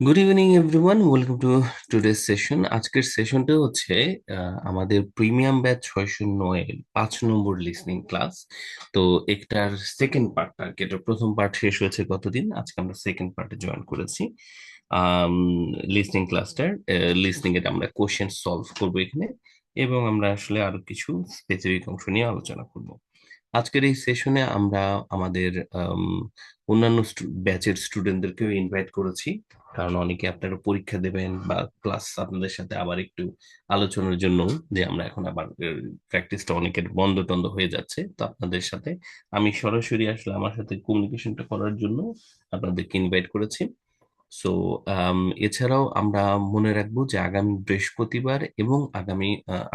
Good evening everyone, welcome to today's session. আজকের সেশনটা হচ্ছে আমাদের প্রিমিয়াম ব্যাচ 609 এর 5 নম্বর লিসনিং ক্লাস। তো একটার সেকেন্ড পার্ট আর কি, এটা প্রথম পার্ট শেষ হয়েছে গতদিন, আজকে আমরা সেকেন্ড পার্টে জয়েন করেছি। লিসনিং ক্লাসটার লিসনিং এর আমরা কোশ্চেন সলভ করবো এখানে, এবং আমরা আসলে আরো কিছু স্পেসিফিক অংশ নিয়ে আলোচনা করব। আজকের এই সেশনে আমরা আমাদের অন্যান্য ব্যাচের স্টুডেন্টদেরকেও ইনভাইট করেছি, কারণ অনেকে আপনারা পরীক্ষা দেবেন বা ক্লাস আপনাদের সাথে আবার একটু আলোচনার জন্য, যে আমরা এখন আবার প্র্যাকটিসটা অনেকের বন্ধ টন্ধ হয়ে যাচ্ছে, তো আপনাদের সাথে আমি সরাসরি আসলে আমার সাথে কমিউনিকেশনটা করার জন্য আপনাদেরকে ইনভাইট করেছি। সো এছাড়াও আমরা মনে রাখবো যে আগামী বৃহস্পতিবার এবং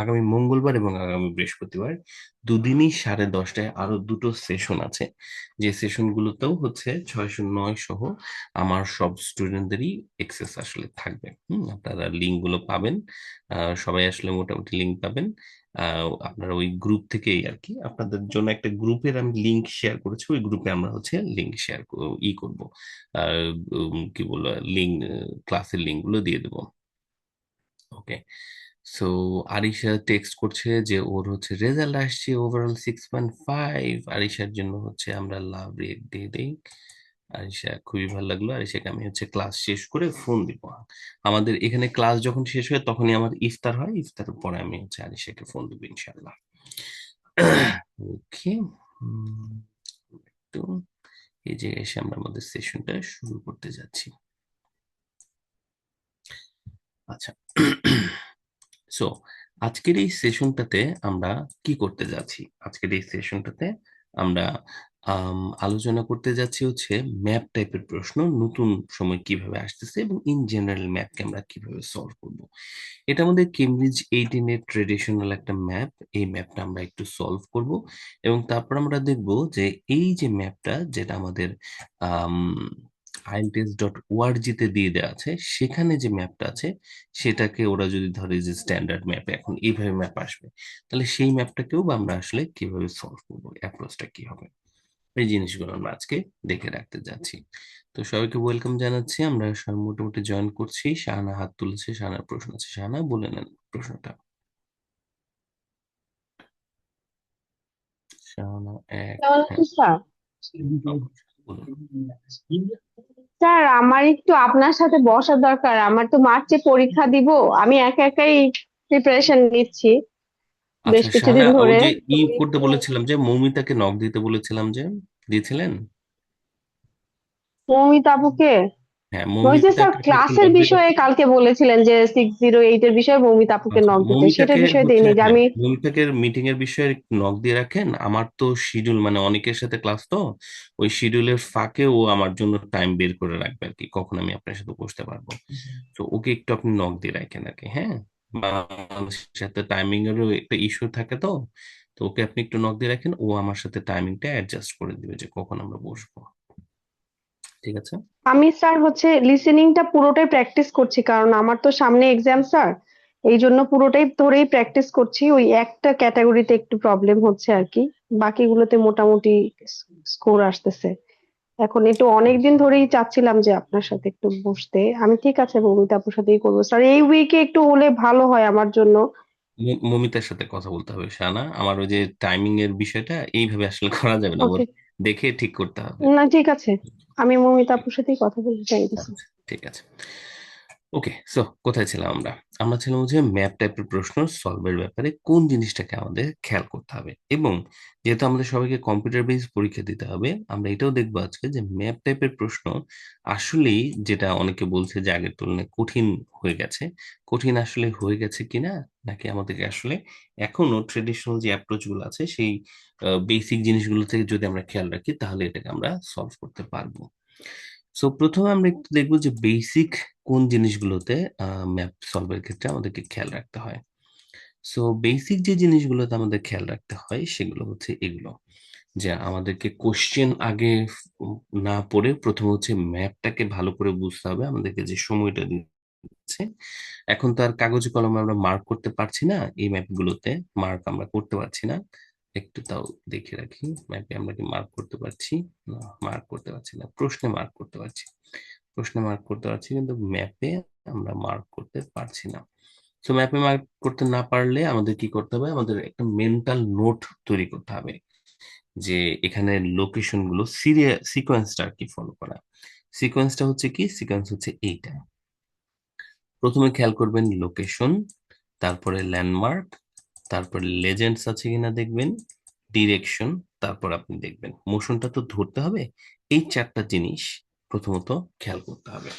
আগামী মঙ্গলবার এবং আগামী বৃহস্পতিবার দুদিনই 10:30টায় আরো দুটো সেশন আছে, যে সেশনগুলোতেও হচ্ছে 609 সহ আমার সব স্টুডেন্টদেরই এক্সেস আসলে থাকবে। আপনারা লিঙ্ক গুলো পাবেন, সবাই আসলে মোটামুটি লিঙ্ক পাবেন। আপনারা ওই গ্রুপ থেকেই আর কি, আপনাদের জন্য একটা গ্রুপের আমি লিঙ্ক শেয়ার করেছি, ওই গ্রুপে আমরা হচ্ছে লিঙ্ক শেয়ার করবো, কি বলবো, লিঙ্ক, ক্লাসের লিঙ্ক গুলো দিয়ে দেবো। ওকে। সো আরিশা টেক্সট করছে যে ওর হচ্ছে রেজাল্ট আসছে ওভারঅল 6.5। আরিশার জন্য হচ্ছে আমরা লাভ রেট দিয়ে দেই। আরিশা, খুবই ভালো লাগলো। আরিশাকে আমি হচ্ছে ক্লাস শেষ করে ফোন দিব। আমাদের এখানে ক্লাস যখন শেষ হয় তখনই আমার ইফতার হয়, ইফতারের পরে আমি হচ্ছে আরিশাকে ফোন দিব ইনশাল্লাহ। ওকে। তো এই যে এসে আমরা আমাদের সেশনটা শুরু করতে যাচ্ছি। আচ্ছা। সো আজকের এই সেশনটাতে আমরা কি করতে যাচ্ছি? আজকের এই সেশনটাতে আমরা আলোচনা করতে যাচ্ছি হচ্ছে ম্যাপ টাইপের প্রশ্ন নতুন সময় কিভাবে আসতেছে, এবং ইন জেনারেল ম্যাপকে আমরা কিভাবে সলভ করব। এটা আমাদের কেমব্রিজ 18 এর ট্রেডিশনাল একটা ম্যাপ। এই ম্যাপটা আমরা একটু সলভ করব, এবং তারপর আমরা দেখব যে এই যে ম্যাপটা, যেটা আমাদের ielts.org তে দিয়ে দেওয়া আছে, সেখানে যে ম্যাপটা আছে সেটাকে ওরা যদি ধরে যে স্ট্যান্ডার্ড ম্যাপে এখন এইভাবে ম্যাপ আসবে, তাহলে সেই ম্যাপটাকেও বা আমরা আসলে কিভাবে সলভ করবো, অ্যাপ্রোচটা কি হবে, এই জিনিসগুলো আমরা আজকে দেখে রাখতে যাচ্ছি। তো সবাইকে ওয়েলকাম জানাচ্ছি, আমরা সবাই মোটামুটি জয়েন করছি। শাহানা হাত তুলেছে, শাহানার প্রশ্ন আছে, শাহানা বলে নেন প্রশ্নটা। শাহানা এক। কেমন হ্যাঁ, আছেন স্যার? বলুন। স্যার, আমার একটু আপনার সাথে বসা দরকার। আমার তো মার্চে পরীক্ষা দিব। আমি একা একাই প্রিপারেশন নিচ্ছি বেশ আচ্ছা শাহানা, কিছুদিন ওই ধরে। যে তো করতে একটু বলেছিলাম, যে মৌমিতাকে নক দিতে বলেছিলাম, যে দিয়েছিলেন? মৌমিতা আপুকে হ্যাঁ, ওই যে স্যার মৌমিতাকে আপনি একটু ক্লাসের নক দিতে। বিষয়ে কালকে বলেছিলেন যে 608 এর বিষয়ে মৌমিতা আপুকে আচ্ছা, নক দিতে, সেটার মৌমিতাকে বিষয়ে হচ্ছে, দেয়নি যে হ্যাঁ, আমি। মৌমিতাকে মিটিং এর বিষয়ে নক দিয়ে রাখেন। আমার তো শিডিউল, মানে অনেকের সাথে ক্লাস, তো ওই শিডিউলের ফাঁকে ও আমার জন্য টাইম বের করে রাখবে আর কি, কখন আমি আপনার সাথে বসতে পারবো। তো ওকে একটু আপনি নক দিয়ে রাখেন আর কি, হ্যাঁ। বাংলাদেশের সাথে টাইমিং এরও একটা ইস্যু থাকে, তো তো ওকে আপনি একটু নক দিয়ে রাখেন, ও আমার সাথে টাইমিংটা অ্যাডজাস্ট করে দিবে যে কখন আমরা বসবো। ঠিক আছে। আমি স্যার হচ্ছে লিসেনিংটা পুরোটাই প্র্যাকটিস করছি, কারণ আমার তো সামনে এক্সাম স্যার। এই জন্য পুরোটাই ধরেই প্র্যাকটিস করছি। ওই একটা ক্যাটাগরিতে একটু প্রবলেম হচ্ছে আর কি। বাকিগুলোতে মোটামুটি স্কোর আসতেছে। এখন একটু অনেকদিন ধরেই চাচ্ছিলাম যে আপনার সাথে একটু বসতে। আমি ঠিক আছে মৌমিতা আপুর সাথেই করবো স্যার, এই উইকে একটু হলে ভালো হয় আমার জন্য। মমিতার সাথে কথা বলতে হবে শানা, আমার ওই যে টাইমিং এর বিষয়টা এইভাবে আসলে করা যাবে না, ওর ওকে, দেখে ঠিক করতে হবে। না ঠিক আছে, আমি মৌমিতা আপুর সাথেই কথা বলতে চাই। আচ্ছা, ঠিক আছে। ওকে, সো কোথায় ছিলাম আমরা? আমরা ছিলাম যে ম্যাপ টাইপের প্রশ্ন সলভের ব্যাপারে কোন জিনিসটাকে আমাদের খেয়াল করতে হবে, এবং যেহেতু আমাদের সবাইকে কম্পিউটার বেস পরীক্ষা দিতে হবে, আমরা এটাও দেখবো আজকে যে ম্যাপ টাইপের প্রশ্ন আসলেই, যেটা অনেকে বলছে যে আগের তুলনায় কঠিন হয়ে গেছে, কঠিন আসলে হয়ে গেছে কিনা, নাকি আমাদেরকে আসলে এখনো ট্রেডিশনাল যে অ্যাপ্রোচ গুলো আছে সেই বেসিক জিনিসগুলো থেকে যদি আমরা খেয়াল রাখি, তাহলে এটাকে আমরা সলভ করতে পারবো। সো প্রথমে আমরা একটু দেখবো যে বেসিক কোন জিনিসগুলোতে ম্যাপ সলভের ক্ষেত্রে আমাদেরকে খেয়াল রাখতে হয়। সো বেসিক যে জিনিসগুলোতে আমাদের খেয়াল রাখতে হয় সেগুলো হচ্ছে এগুলো, যে আমাদেরকে কোশ্চেন আগে না পড়ে প্রথমে হচ্ছে ম্যাপটাকে ভালো করে বুঝতে হবে। আমাদেরকে যে সময়টা দিচ্ছে, এখন তো আর কাগজে কলমে আমরা মার্ক করতে পারছি না, এই ম্যাপগুলোতে মার্ক আমরা করতে পারছি না। একটু তাও দেখে রাখি, ম্যাপে আমরা কি মার্ক করতে পারছি? না, মার্ক করতে পারছি না, প্রশ্নে মার্ক করতে পারছি। প্রশ্নে মার্ক করতে পারছি, কিন্তু ম্যাপে আমরা মার্ক করতে পারছি না। তো ম্যাপে মার্ক করতে না পারলে আমাদের কি করতে হবে, আমাদের একটা মেন্টাল নোট তৈরি করতে হবে যে এখানে লোকেশন গুলো সিকোয়েন্সটা আর কি ফলো করা। সিকোয়েন্সটা হচ্ছে কি, সিকোয়েন্স হচ্ছে এইটা। প্রথমে খেয়াল করবেন লোকেশন, তারপরে ল্যান্ডমার্ক, তারপরে লেজেন্ডস আছে কিনা দেখবেন, ডিরেকশন, তারপর আপনি দেখবেন মোশনটা তো ধরতে হবে। এই চারটা জিনিস প্রথমত খেয়াল করতে হবে।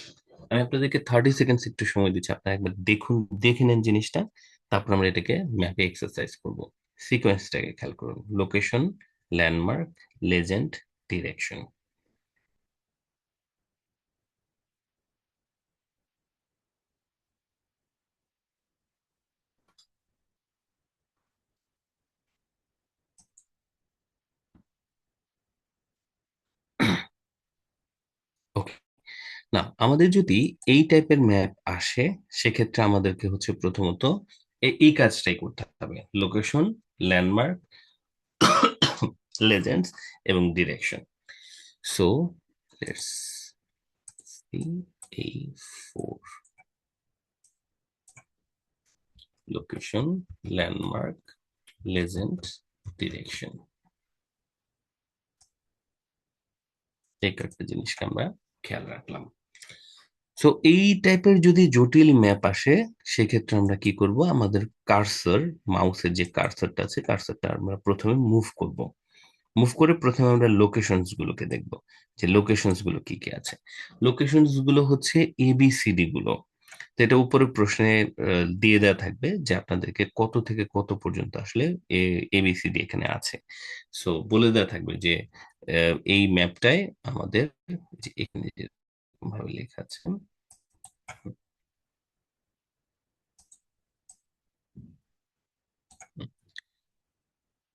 আমি আপনাদেরকে 30 সেকেন্ডস একটু সময় দিচ্ছি, আপনারা একবার দেখুন, দেখে নেন জিনিসটা, তারপর আমরা এটাকে ম্যাপে এক্সারসাইজ করব। সিকোয়েন্সটাকে খেয়াল করুন, লোকেশন, ল্যান্ডমার্ক, লেজেন্ড, ডিরেকশন। ওকে, না আমাদের যদি এই টাইপের ম্যাপ আসে, সেক্ষেত্রে আমাদেরকে হচ্ছে প্রথমত এই কাজটাই করতে হবে, লোকেশন, ল্যান্ডমার্ক, লেজেন্ডস এবং ডিরেকশন। সো লেটস সি, এই four, location, landmark, legend, direction, এই কয়েকটা জিনিসকে আমরা খেয়াল রাখলাম। সো এই টাইপের যদি জটিল ম্যাপ আসে, সেক্ষেত্রে আমরা কি করব, আমাদের কার্সর, মাউসের যে কার্সরটা আছে, কার্সরটা আমরা প্রথমে মুভ করব। মুভ করে প্রথমে আমরা লোকেশনস গুলোকে দেখব, যে লোকেশনস গুলো কি কি আছে। লোকেশনস গুলো হচ্ছে এবিসিডি গুলো। তো এটা উপরে প্রশ্নে দিয়ে দেওয়া থাকবে যে আপনাদেরকে কত থেকে কত পর্যন্ত আসলে এবিসিডি এখানে আছে। সো বলে দেওয়া থাকবে যে এই ম্যাপটায় আমাদের, যে এখানে যে ভাবে লেখা আছে,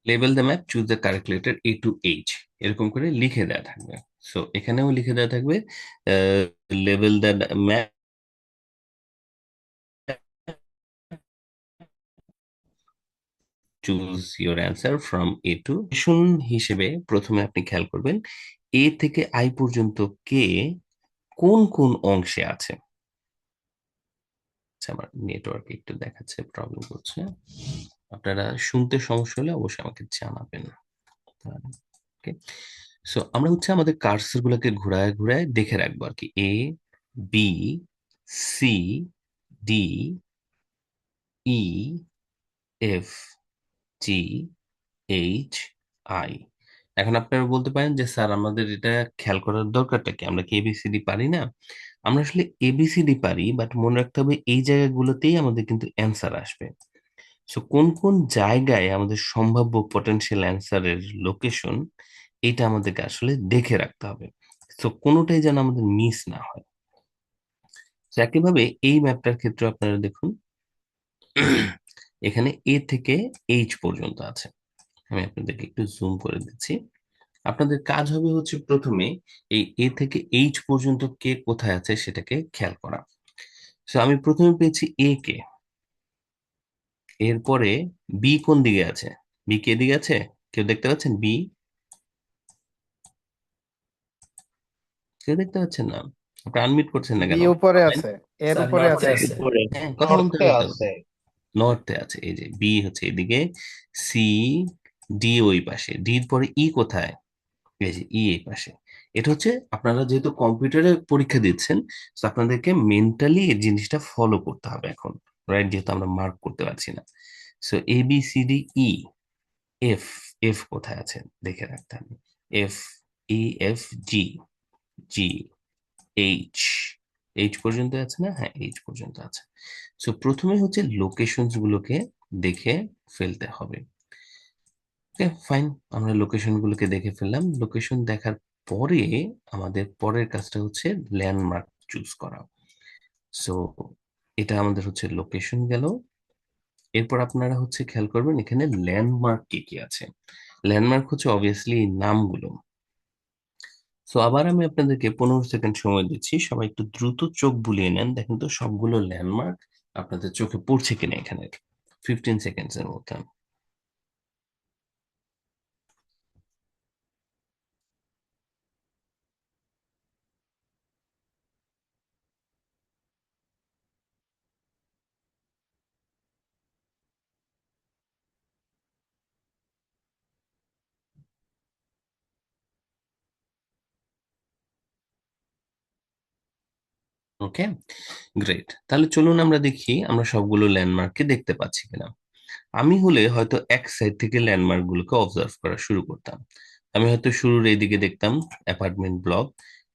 লেভেল the map, choose the correct letter A to H, এরকম করে লিখে দেওয়া থাকবে। সো এখানেও লিখে দেওয়া থাকবে লেভেল the map, choose your answer from A to. হিসেবে প্রথমে আপনি খেয়াল করবেন এ থেকে আই পর্যন্ত কে কোন কোন অংশে আছে। আচ্ছা, আমার নেটওয়ার্ক একটু দেখাচ্ছে প্রবলেম করছে, আপনারা শুনতে সমস্যা হলে অবশ্যই আমাকে জানাবেন। ওকে, সো আমরা হচ্ছে আমাদের কার্সর গুলোকে ঘুরায় ঘুরায় দেখে রাখবো আর কি, A, B, C, D, E, F, G, H, I. এখন আপনারা বলতে পারেন যে স্যার আমাদের এটা খেয়াল করার দরকারটা কি, আমরা কি এবিসিডি পারি না? আমরা আসলে এবিসিডি পারি, বাট মনে রাখতে হবে এই জায়গাগুলোতেই আমাদের কিন্তু অ্যান্সার আসবে। সো কোন কোন জায়গায় আমাদের সম্ভাব্য পটেনশিয়াল অ্যান্সারের লোকেশন, এটা আমাদেরকে আসলে দেখে রাখতে হবে। সো কোনোটাই যেন আমাদের মিস না হয়। তো একইভাবে এই ম্যাপটার ক্ষেত্রে আপনারা দেখুন, এখানে এ থেকে এইচ পর্যন্ত আছে। আমি আপনাদেরকে একটু জুম করে দিচ্ছি। আপনাদের কাজ হবে হচ্ছে প্রথমে এই এ থেকে এইচ পর্যন্ত কে কোথায় আছে সেটাকে খেয়াল করা। তো আমি প্রথমে পেয়েছি এ কে, এরপরে বি কোন দিকে আছে, বি কে দিকে আছে, কেউ দেখতে পাচ্ছেন বি? কেউ দেখতে পাচ্ছেন না, আপনি আনমিউট করছেন না বি কেন? উপরে বলেন। আছে, এর স্যার উপরে নর্থে আছে। আছে, উপরে, হ্যাঁ কথা বলতে নর্থে হবে তো। আছে। নর্থে আছে, এই যে বি হচ্ছে এদিকে, সি, ডি ওই পাশে, ডির পরে ই কোথায়, এই যে ই এই পাশে। এটা হচ্ছে আপনারা যেহেতু কম্পিউটারে পরীক্ষা দিচ্ছেন, তো আপনাদেরকে মেন্টালি এই জিনিসটা ফলো করতে হবে এখন, রাইট? যেহেতু আমরা মার্ক করতে পারছি না। So A B C D E, F, F কোথায় আছে দেখে রাখতে হবে। F, E, F, G, G, H, H পর্যন্ত আছে না? হ্যাঁ, এইচ পর্যন্ত আছে। সো প্রথমে হচ্ছে লোকেশনস গুলোকে দেখে ফেলতে হবে। ওকে ফাইন, আমরা লোকেশন গুলোকে দেখে ফেললাম। লোকেশন দেখার পরে আমাদের পরের কাজটা হচ্ছে ল্যান্ডমার্ক চুজ করা। সো এটা আমাদের হচ্ছে লোকেশন গেল। এরপর আপনারা হচ্ছে খেয়াল করবেন এখানে ল্যান্ডমার্ক কি কি আছে। ল্যান্ডমার্ক হচ্ছে অবভিয়াসলি নামগুলো। সো আবার আমি আপনাদেরকে 15 সেকেন্ড সময় দিচ্ছি, সবাই একটু দ্রুত চোখ বুলিয়ে নেন, দেখেন তো সবগুলো ল্যান্ডমার্ক আপনাদের চোখে পড়ছে কিনা এখানে। 15 সেকেন্ডস এর মধ্যে। ওকে, গ্রেট। তাহলে চলুন আমরা দেখি আমরা সবগুলো ল্যান্ডমার্ককে দেখতে পাচ্ছি কিনা। আমি হলে হয়তো এক সাইড থেকে ল্যান্ডমার্ক গুলোকে অবজার্ভ করা শুরু করতাম। আমি হয়তো শুরুর এইদিকে দেখতাম অ্যাপার্টমেন্ট ব্লক,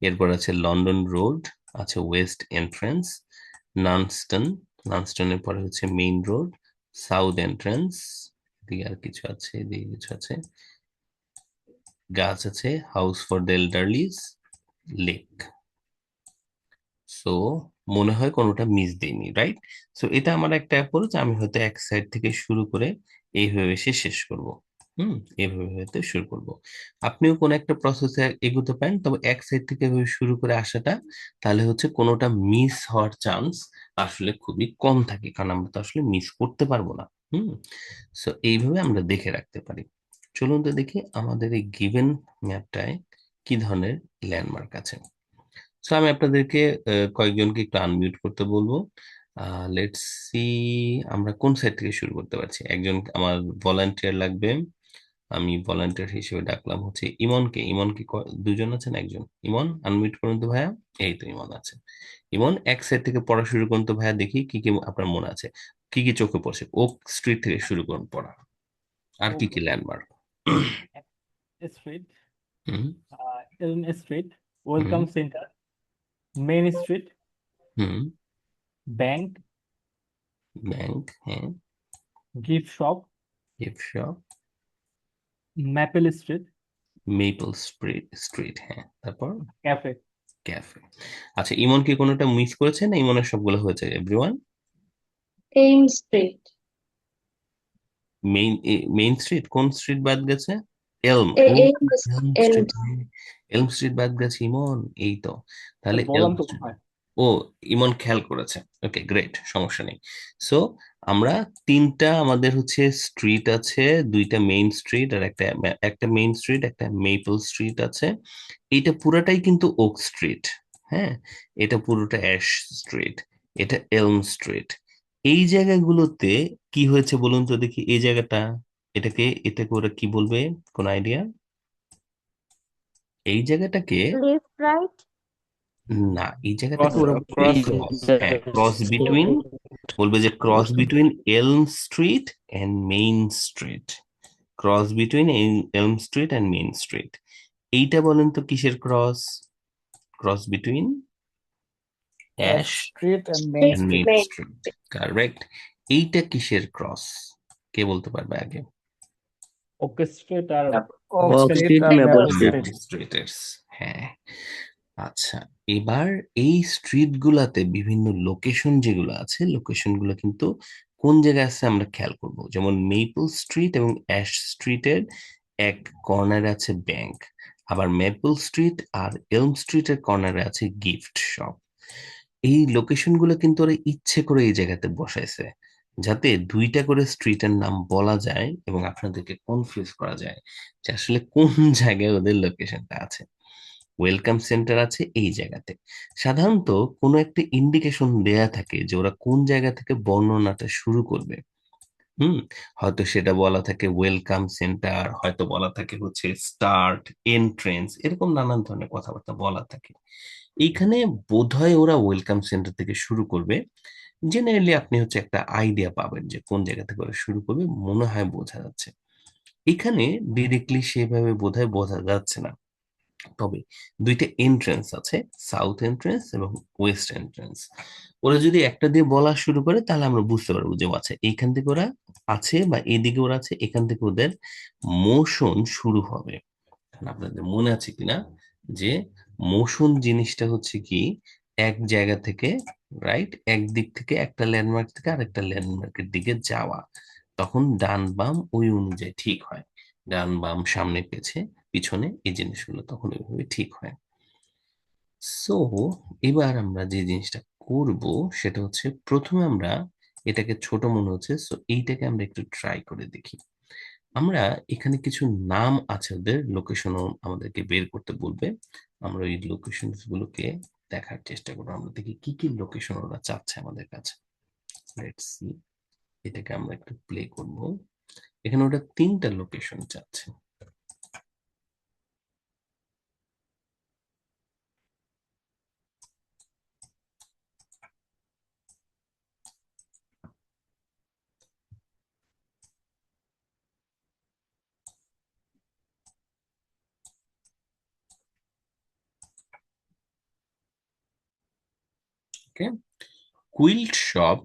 এরপর আছে লন্ডন রোড, আছে ওয়েস্ট এন্ট্রান্স, নানস্টন, নানস্টনের পরে হচ্ছে মেইন রোড, সাউথ এন্ট্রান্স, এদিকে আর কিছু আছে, এদিকে কিছু আছে, গাছ আছে, house for the elderlies, lake. So মনে হয় কোনোটা মিস দিইনি, রাইট? সো এটা আমার একটা অ্যাপ্রোচ, আমি হয়তো এক সাইড থেকে শুরু করে এইভাবে সে শেষ করব। হুম, এইভাবে হয়তো শুরু করব। আপনিও কোন একটা প্রসেসে এগোতে পারেন, তবে এক সাইড থেকে এভাবে শুরু করে আসাটা, তাহলে হচ্ছে কোনোটা মিস হওয়ার চান্স আসলে খুবই কম থাকে, কারণ আমরা তো আসলে মিস করতে পারবো না। হুম, সো এইভাবে আমরা দেখে রাখতে পারি। চলুন তো দেখি আমাদের এই গিভেন ম্যাপটায় কি ধরনের ল্যান্ডমার্ক আছে। সো আমি আপনাদেরকে কয়েকজনকে একটু আনমিউট করতে বলবো। লেটস সি, আমরা কোন সাইড থেকে শুরু করতে পারছি। একজন আমার ভলান্টিয়ার লাগবে, আমি ভলান্টিয়ার হিসেবে ডাকলাম হচ্ছে ইমনকে। ইমন কি দুজন আছেন? একজন। ইমন আনমিউট করুন তো ভাইয়া। এই তো ইমন আছে। ইমন এক সাইড থেকে পড়া শুরু করুন তো ভাইয়া, দেখি কি কি আপনার মনে আছে, কি কি চোখে পড়ছে। ওক স্ট্রিট থেকে শুরু করুন পড়া, আর কি Oak কি ল্যান্ডমার্ক? Street, হুম। Elm Street, হুম। Welcome Center, Main Street, হুম। Bank, ব্যাংক, হ্যাঁ। Gift Shop, gift shop, Maple Street, maple street street, হ্যাঁ, তারপর Cafe, ক্যাফে। আচ্ছা, ইমন কি কোনোটা মিস করেছে না ইমনের সবগুলো হয়েছে everyone? Aim street. Main, main street কোন স্ট্রিট বাদ গেছে? এলম, ও এইম এলম এলম। স্ট্রিট, এলম স্ট্রিট বাদ গেছে ইমন, এই তো। তাহলে বললাম এলম তো স্ট্রিট, হয়। ও ইমন খেয়াল করেছে। ওকে, গ্রেট, সমস্যা নেই। সো আমরা তিনটা আমাদের হচ্ছে স্ট্রিট আছে, দুইটা মেইন স্ট্রিট আর একটা একটা মেইন স্ট্রিট, একটা মেপল স্ট্রিট আছে। এইটা পুরাটাই কিন্তু ওক স্ট্রিট। হ্যাঁ, এটা পুরোটা অ্যাশ স্ট্রিট, এটা এলম স্ট্রিট। এই জায়গাগুলোতে কি হয়েছে বলুন তো দেখি, এই জায়গাটা, এটাকে ওরা কি বলবে? কোন আইডিয়া? এই জায়গাটাকে, লেফট রাইট। না, এই জায়গাটাকে Cross, ওরা বলবে cross, ক্রস। হ্যাঁ, ক্রস বিটুইন, বলবে যে cross between Elm Street and Main Street, cross between Elm Street and Main Street. এইটা বলেন তো কিসের ক্রস? Cross between Ash Street and Main and Street. Main Street, correct. এইটা কিসের ক্রস? কে বলতে পারবে আগে? Oak Street আর Oak Oak Street, Street আর Maple Maple Street. Street. স্ট্রিটের, হ্যাঁ। আচ্ছা, এবার এই স্ট্রিট গুলাতে বিভিন্ন লোকেশন যেগুলো আছে, লোকেশন গুলো কিন্তু কোন জায়গায় আছে আমরা খেয়াল করব। যেমন মেপল স্ট্রিট এবং অ্যাশ স্ট্রিটের এক কর্নারে আছে ব্যাংক, আবার মেপল স্ট্রিট আর এলম স্ট্রিটের কর্নারে আছে গিফট শপ। এই লোকেশন গুলো কিন্তু ওরা ইচ্ছে করে এই জায়গাতে বসাইছে, যাতে দুইটা করে স্ট্রিটের নাম বলা যায় এবং আপনাদেরকে কনফিউজ করা যায় যে আসলে কোন জায়গায় ওদের লোকেশনটা আছে। ওয়েলকাম সেন্টার আছে এই জায়গাতে। সাধারণত কোনো একটা ইন্ডিকেশন দেয়া থাকে যে ওরা কোন জায়গা থেকে বর্ণনাটা শুরু করবে। হুম, হয়তো সেটা বলা থাকে ওয়েলকাম সেন্টার, হয়তো বলা থাকে হচ্ছে স্টার্ট, এন্ট্রেন্স, এরকম নানান ধরনের কথাবার্তা বলা থাকে। এইখানে বোধহয় ওরা ওয়েলকাম সেন্টার থেকে শুরু করবে। জেনারেলি আপনি হচ্ছে একটা আইডিয়া পাবেন যে কোন জায়গা থেকে ওরা শুরু করবে, মনে হয় বোঝা যাচ্ছে। এখানে ডিরেক্টলি সেভাবে বোধহয় বোঝা যাচ্ছে না, তবে দুইটা এন্ট্রেন্স আছে, সাউথ এন্ট্রেন্স এবং ওয়েস্ট এন্ট্রেন্স। ওরা যদি একটা দিয়ে বলা শুরু করে তাহলে আমরা বুঝতে পারবো যে ও আচ্ছা এইখান থেকে ওরা আছে বা এইদিকে ওরা আছে, এখান থেকে ওদের মোশন শুরু হবে। আপনাদের মনে আছে কিনা যে মোশন জিনিসটা হচ্ছে কি, এক জায়গা থেকে, রাইট, একদিক থেকে একটা ল্যান্ডমার্ক থেকে আরেকটা ল্যান্ডমার্কের দিকে যাওয়া, তখন ডান বাম ওই অনুযায়ী ঠিক হয়। ডান বাম সামনে পিছনে এই জিনিসগুলো তখন ওইভাবে ঠিক হয়। সো এবার আমরা যে জিনিসটা করব সেটা হচ্ছে, প্রথমে আমরা এটাকে ছোট মনে হচ্ছে, সো এইটাকে আমরা একটু ট্রাই করে দেখি। আমরা এখানে কিছু নাম আছে, ওদের লোকেশনও আমাদেরকে বের করতে বলবে। আমরা ওই লোকেশন গুলোকে দেখার চেষ্টা করবো, আমরা দেখি কি কি লোকেশন ওরা চাচ্ছে আমাদের কাছে। লেটস সি, এটাকে আমরা একটু প্লে করব। এখানে ওটা তিনটা লোকেশন চাচ্ছে। ওকে, কুইল্ট শপ,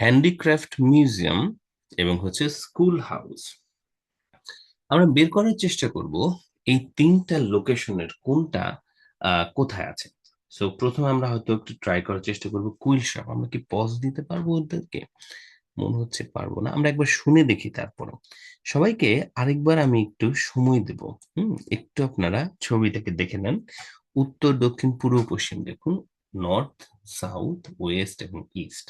হ্যান্ডিক্রাফট মিউজিয়াম এবং হচ্ছে স্কুল হাউস। আমরা বের করার চেষ্টা করব এই তিনটা লোকেশনের কোনটা কোথায় আছে। সো প্রথমে আমরা হয়তো একটু ট্রাই করার চেষ্টা করব কুইল শপ। আমরা কি পজ দিতে পারবো ওদেরকে? মনে হচ্ছে পারবো না, আমরা একবার শুনে দেখি। তারপরে সবাইকে আরেকবার আমি একটু সময় দেব। একটু আপনারা ছবিটাকে দেখে নেন। উত্তর, দক্ষিণ, পূর্ব, পশ্চিম দেখুন, নর্থ, সাউথ, ওয়েস্ট এবং ইস্ট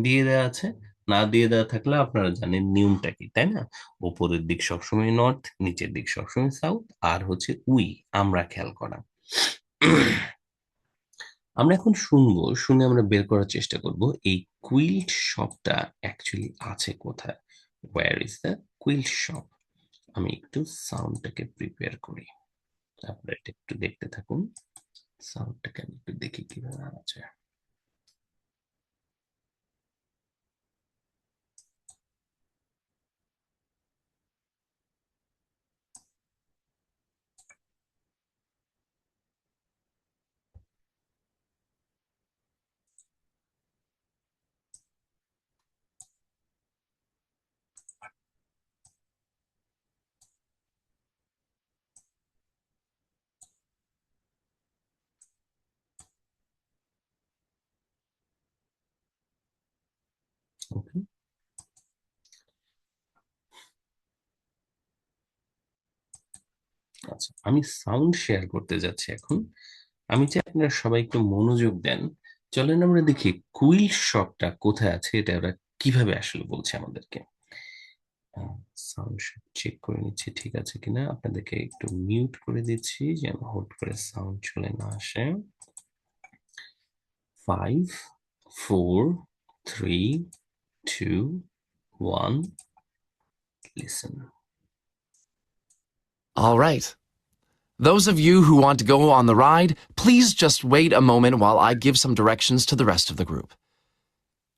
দিয়ে দেওয়া আছে। না দিয়ে দেওয়া থাকলে আপনারা জানেন নিয়মটা কি, তাই না? উপরের দিক সবসময় নর্থ, নিচের দিক সবসময় সাউথ, আর হচ্ছে আমরা খেয়াল করা। আমরা এখন শুনবো, শুনে আমরা বের করার চেষ্টা করব এই কুইল্ট শপটা অ্যাকচুয়ালি আছে কোথায়। Wire is the quilt shop? আমি একটু সাউন্ডটাকে প্রিপেয়ার করি, আপনারা এটা একটু দেখতে থাকুন। সাউন্ডটাকে আমি একটু দেখি কিভাবে আছে। ওকে, আচ্ছা, আমি সাউন্ড শেয়ার করতে যাচ্ছি এখন। আমি চাই আপনারা সবাই একটু মনোযোগ দেন। চলেন আমরা দেখি কুইল শপটা কোথায় আছে, এটা ওরা কিভাবে আসলে বলছে আমাদেরকে। সাউন্ড চেক করে নিচ্ছি ঠিক আছে কিনা, আপনাদেরকে একটু মিউট করে দিচ্ছি যেন হুট করে সাউন্ড চলে না আসে। 5, 4, 3, 2, 1, listen. All right. Those of you who want to go on the ride, please just wait a moment while I give some directions to the rest of the group.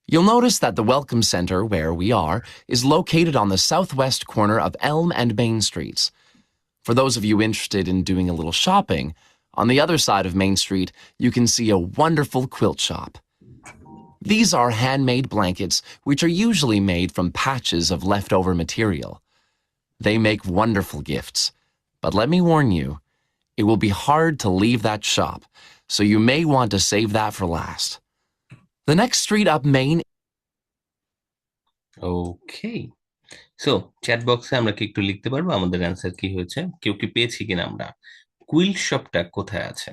You'll notice that the Welcome Center, where we are, is located on the southwest corner of Elm and Main Streets. For those of you interested in doing a little shopping, on the other side of Main Street, you can see a wonderful quilt shop. These are handmade blankets, which are usually made from patches of leftover material. They make wonderful gifts, but let me warn you, it will be hard to leave that shop, so you may want to save that for last. The next street up Main. Okay, so chat বক্সে আমরা কি একটু লিখতে পারবো আমাদের answer কি হয়েছে? কেউ কি পেয়েছি কিনা আমরা? কুইল শপটা কোথায় আছে?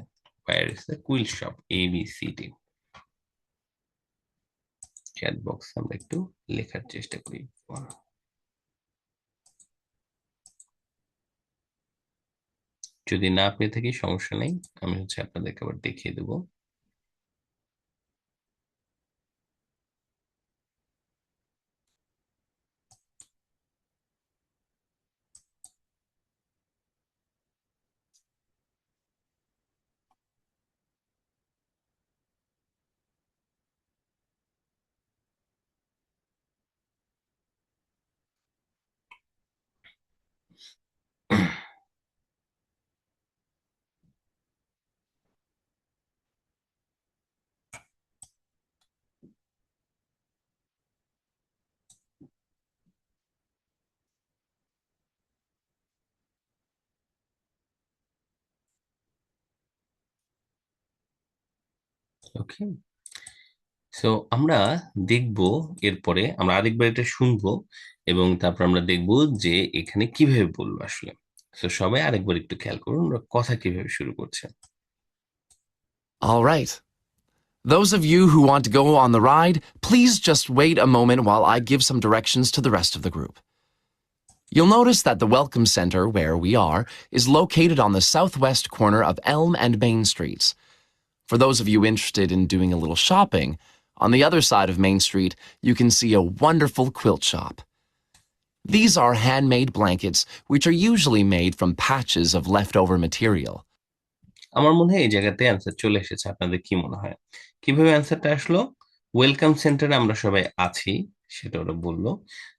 Where is the quill shop? ABCD। Chat box আমরা একটু লেখার চেষ্টা করি। যদি না পেয়ে থাকি সমস্যা নেই, আমি হচ্ছে আপনাদেরকে আবার দেখিয়ে দেবো। ওকে, সো আমরা দেখব, এরপরে আমরা আরেকবার এটা শুনবো এবং তারপর আমরা দেখব যে এখানে কিভাবে বলবো আসলে। সো সবাই আরেকবার একটু খেয়াল করুন আমরা কথা কিভাবে শুরু করছে। All right. Those of you who want to go on the ride, please just wait a moment while I give some directions to the rest of the group. You'll notice that the Welcome Center, where we are, is located on the southwest corner of Elm and Main Streets. For those of you interested in doing a little shopping, on the other side of Main Street, you can see a wonderful quilt shop. These are handmade blankets, which are usually made from patches of leftover material. আমার মনে হয় এই জায়গাতে answer চলে এসেছে। আপনাদের কি মনে হয় কিভাবে অ্যান্সারটা আসলো? ওয়েলকাম সেন্টারে আমরা সবাই আছি সেটা ওরা বললো,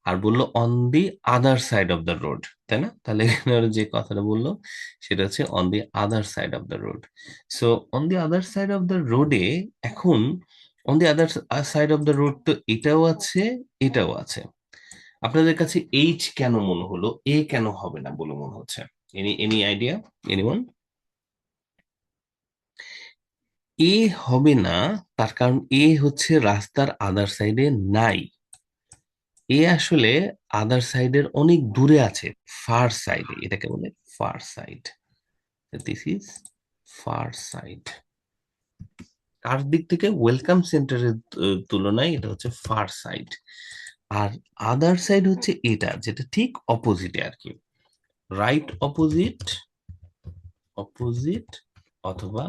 আর বললো on the other side of the road, তাই না? তাহলে এখানে ওরা যে কথাটা বললো সেটা হচ্ছে on the other side of the road. So on the other side of the রোডে এখন on the other side of the road তো এটাও আছে, এটাও আছে। আপনাদের কাছে এইচ কেন মনে হলো, এ কেন হবে না বলে মনে হচ্ছে? Any idea, anyone? এ হবে না, তার কারণ এ হচ্ছে রাস্তার আদার সাইডে নাই। এ আসলে আদার সাইডের অনেক দূরে আছে, ফার সাইডে, এটাকে বলে far side. This is far side. কার দিক থেকে? ওয়েলকাম সেন্টারের তুলনায় এটা হচ্ছে ফার সাইড। আর আদার সাইড হচ্ছে এটা, যেটা ঠিক অপোজিটে আর কি, রাইট অপোজিট, অপোজিট অথবা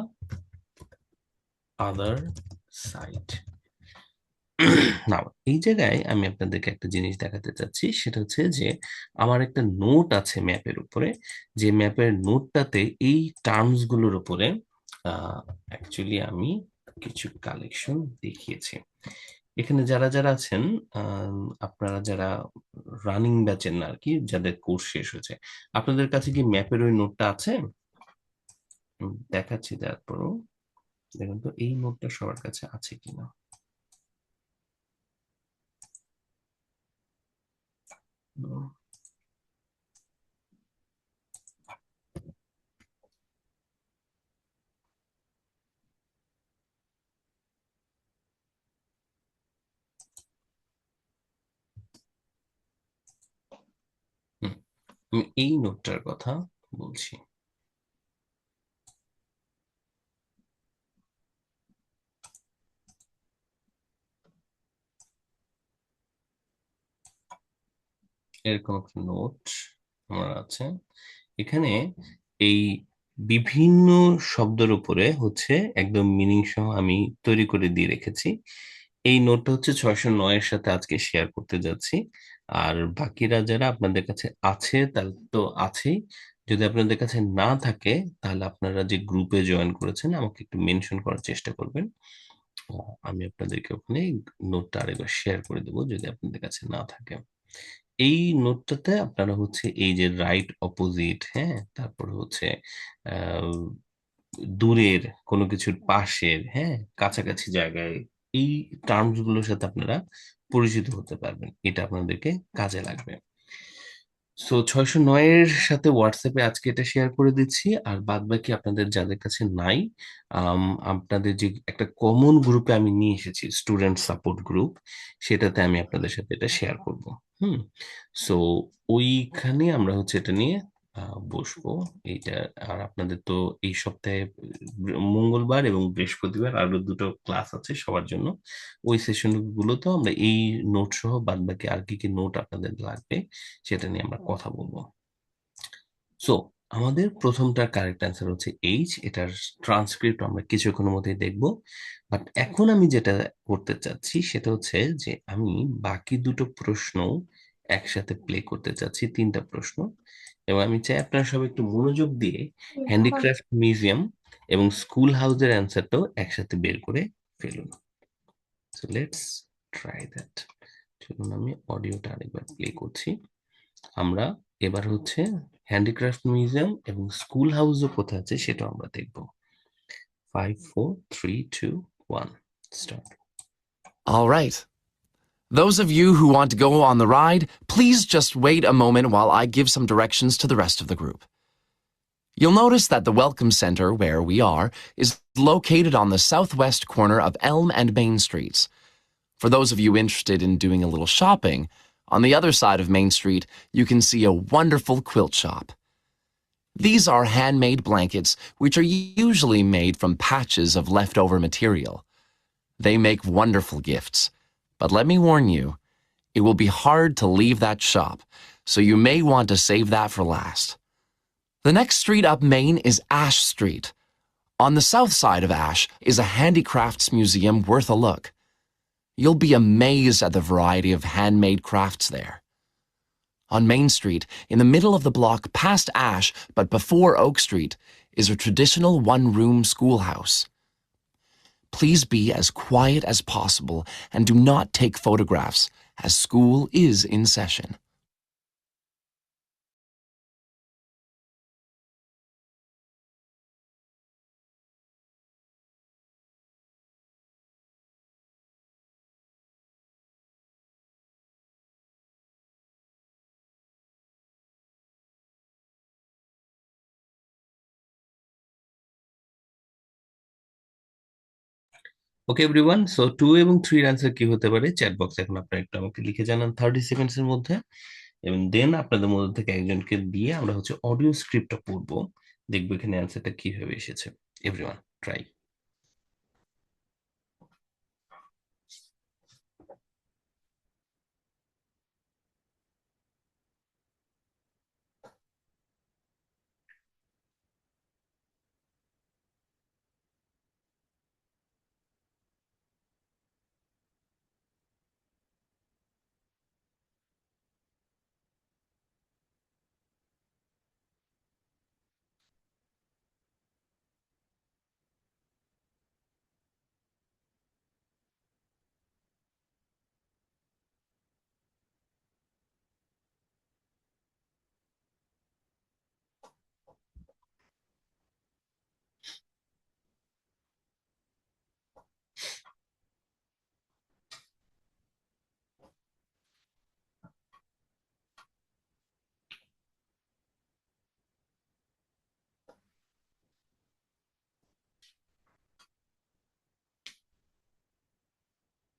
আদার সাইড। না, এই জায়গায় আমি আপনাদেরকে একটা জিনিস দেখাতে চাচ্ছি, সেটা হচ্ছে যে আমার একটা নোট আছে ম্যাপের উপরে, যে ম্যাপের নোটটাতে এই টার্মস গুলোর উপরে অ্যাকচুয়ালি আমি কিছু কালেকশন দেখিয়েছি। এখানে যারা যারা আছেন, আপনারা যারা রানিং ব্যাচের না আর কি, যাদের কোর্স শেষ হয়েছে, আপনাদের কাছে কি ম্যাপের ওই নোটটা আছে? দেখাচ্ছি, তারপরও দেখুন তো এই নোটটা সবার কাছে আছে কিনা। হুম, আমি এই নোটটার কথা বলছি। এরকম একটা নোট আমার আছে। এখানে এই বিভিন্ন শব্দের উপরে হচ্ছে একদম মিনিং সহ আমি তৈরি করে দিয়ে রেখেছি। এই নোটটা হচ্ছে 609-এর সাথে আজকে শেয়ার করতে যাচ্ছি। আর বাকিরা যারা আপনাদের কাছে আছে তাহলে তো আছেই, যদি আপনাদের কাছে না থাকে তাহলে আপনারা যে গ্রুপে জয়েন করেছেন আমাকে একটু মেনশন করার চেষ্টা করবেন। আমি আপনাদেরকে ওখানে নোটটা আরেকবার শেয়ার করে দেবো যদি আপনাদের কাছে না থাকে। এই নোটটাতে আপনারা হচ্ছে এই যে রাইট অপোজিট, হ্যাঁ, তারপর হচ্ছে আহ, দূরের কোনো কিছুর পাশের, হ্যাঁ, কাছাকাছি জায়গায়, এই টার্মস গুলোর সাথে আপনারা পরিচিত হতে পারবেন, এটা আপনাদেরকে কাজে লাগবে। সো 609-এর সাথে হোয়াটসঅ্যাপে আজকে এটা শেয়ার করে দিচ্ছি, আর বাদ বাকি আপনাদের যাদের কাছে নাই, আপনাদের যে একটা কমন গ্রুপে আমি নিয়ে এসেছি, স্টুডেন্ট সাপোর্ট গ্রুপ, সেটাতে আমি আপনাদের সাথে এটা শেয়ার করব। হুম। সো ওইখানে আমরা হচ্ছে এটা নিয়ে বসবো। এইটা, আর আপনাদের তো এই সপ্তাহে মঙ্গলবার এবং বৃহস্পতিবার আরো দুটো ক্লাস আছে সবার জন্য। ওই সেশন গুলোতে আমরা এই নোট সহ বাদ বাকি আর কি কি নোট আপনাদের লাগবে সেটা নিয়ে আমরা কথা বলবো। সো আমাদের প্রথমটার কারেক্ট অ্যান্সার হচ্ছে এইচ। এটার ট্রান্সক্রিপ্ট আমরা কিছুক্ষণের মধ্যে দেখবো। বাট এখন আমি যেটা করতে চাচ্ছি সেটা হচ্ছে যে আমি বাকি দুটো প্রশ্ন একসাথে প্লে করতে চাচ্ছি, তিনটা প্রশ্ন। এবং আমি চাই আপনারা সবাই একটু মনোযোগ দিয়ে হ্যান্ডিক্রাফট মিউজিয়াম এবং স্কুল হাউসের অ্যান্সারটাও একসাথে বের করে ফেলুন। So let's try that. চলুন আমি অডিওটা আরেকবার প্লে করছি। আমরা এবার হচ্ছে হ্যান্ডিক্রাফট মিউজিয়াম এবং স্কুল হাউসও কোথায় আছে সেটা আমরা দেখব। 5 4 3 2 1 start. All right. Those of you who want to go on the ride, please just wait a moment while I give some directions to the rest of the group. You'll notice that the Welcome Center, where we are, is located on the southwest corner of Elm and Main Streets. For those of you interested in doing a little shopping, on the other side of Main Street, you can see a wonderful quilt shop. These are handmade blankets, which are usually made from patches of leftover material. They make wonderful gifts, but let me warn you, it will be hard to leave that shop, so you may want to save that for last. The next street up Main is Ash Street. On the south side of Ash is a handicrafts museum worth a look. You'll be amazed at the variety of handmade crafts there. On Main Street, in the middle of the block past Ash but before Oak Street, is a traditional one-room schoolhouse. Please be as quiet as possible and do not take photographs, as school is in session. Okay everyone, so 2 এবং 3 এর answer কি হতে পারে chat বক্সে এখন আপনারা একটু আমাকে লিখে জানান 30 সেকেন্ডস এর মধ্যে, এবং দেন আপনাদের মধ্যে থেকে একজনকে দিয়ে আমরা হচ্ছে অডিও স্ক্রিপ্টটা পড়বো, দেখবো এখানে অ্যান্সারটা কিভাবে এসেছে। Everyone try.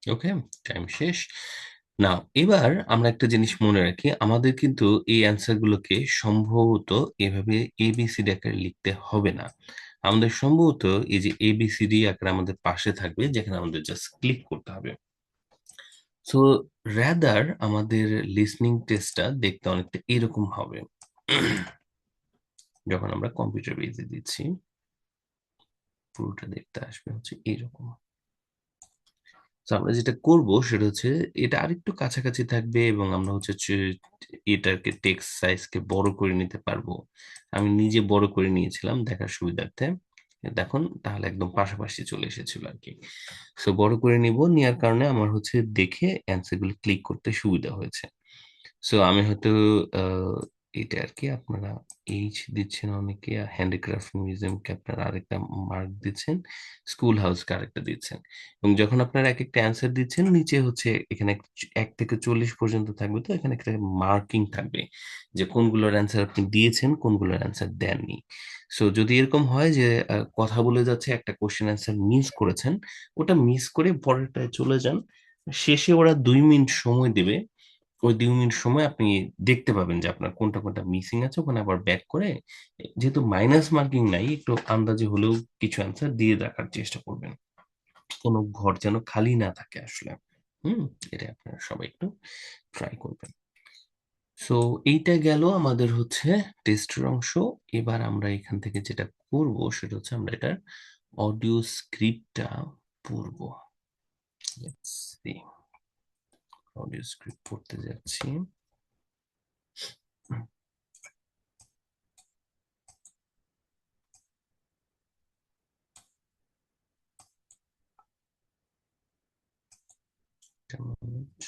ওকে, টাইম শেষ। না, এবার আমরা একটা জিনিস মনে রাখি, আমাদের কিন্তু এই অ্যান্সার গুলোকে সম্ভবত এভাবে এবিসিডি আকারে লিখতে হবে না। আমাদের সম্ভবত এই যে এবিসিডি আকারে আমাদের পাশে থাকবে, যেখানে আমাদের জাস্ট ক্লিক করতে হবে। সো রাদার আমাদের লিসনিং টেস্টটা দেখতে অনেকটা এরকম হবে। যখন আমরা কম্পিউটার বেজে দিচ্ছি, পুরোটা দেখতে আসবে হচ্ছে এইরকম। তো আমরা যেটা করব সেটা হচ্ছে এটা আরেকটু কাছাকাছি থাকবে, এবং আমরা হচ্ছে এটাকে টেক্সট সাইজকে বড় করে নিতে পারবো। আমি নিজে বড় করে নিয়েছিলাম দেখার সুবিধার্থে। দেখুন তাহলে একদম পাশাপাশি চলে এসেছিল আর কি। সো বড় করে নিব, নেওয়ার কারণে আমার হচ্ছে দেখে অ্যান্সার গুলো ক্লিক করতে সুবিধা হয়েছে। সো আমি হয়তো আহ, এটা আর কি, আপনারা এইচ দিচ্ছেন অনেকে, হ্যান্ডিক্রাফট মিউজিয়ামকে আপনারা আরেকটা মার্ক দিচ্ছেন, স্কুল হাউসকে আরেকটা দিচ্ছেন। এবং যখন আপনারা এক একটা অ্যান্সার দিচ্ছেন, নিচে হচ্ছে এখানে 1 থেকে 40 পর্যন্ত থাকবে, তো এখানে একটা মার্কিং থাকবে যে কোনগুলোর অ্যান্সার আপনি দিয়েছেন, কোনগুলোর অ্যান্সার দেননি। সো যদি এরকম হয় যে কথা বলে যাচ্ছে একটা কোশ্চেন অ্যান্সার মিস করেছেন, ওটা মিস করে পরেরটায় চলে যান। শেষে ওরা 2 মিনিট সময় দেবে, ওই 2 মিনিট সময় আপনি দেখতে পাবেন যে আপনার কোনটা কোনটা মিসিং আছে, ওখানে আবার ব্যাক করে, যেহেতু মাইনাস মার্কিং নাই, একটু আন্দাজে হলেও কিছু অ্যান্সার দিয়ে দেখার চেষ্টা করবেন, কোনো ঘর যেন খালি না থাকে আসলে। হুম, এটা আপনারা সবাই একটু ট্রাই করবেন। সো এইটা গেল আমাদের হচ্ছে টেস্টের অংশ। এবার আমরা এখান থেকে যেটা করব সেটা হচ্ছে আমরা এটার অডিও স্ক্রিপ্টটা পড়বো। অডিও স্ক্রিপ্ট পড়তে যাচ্ছি। একটা minute।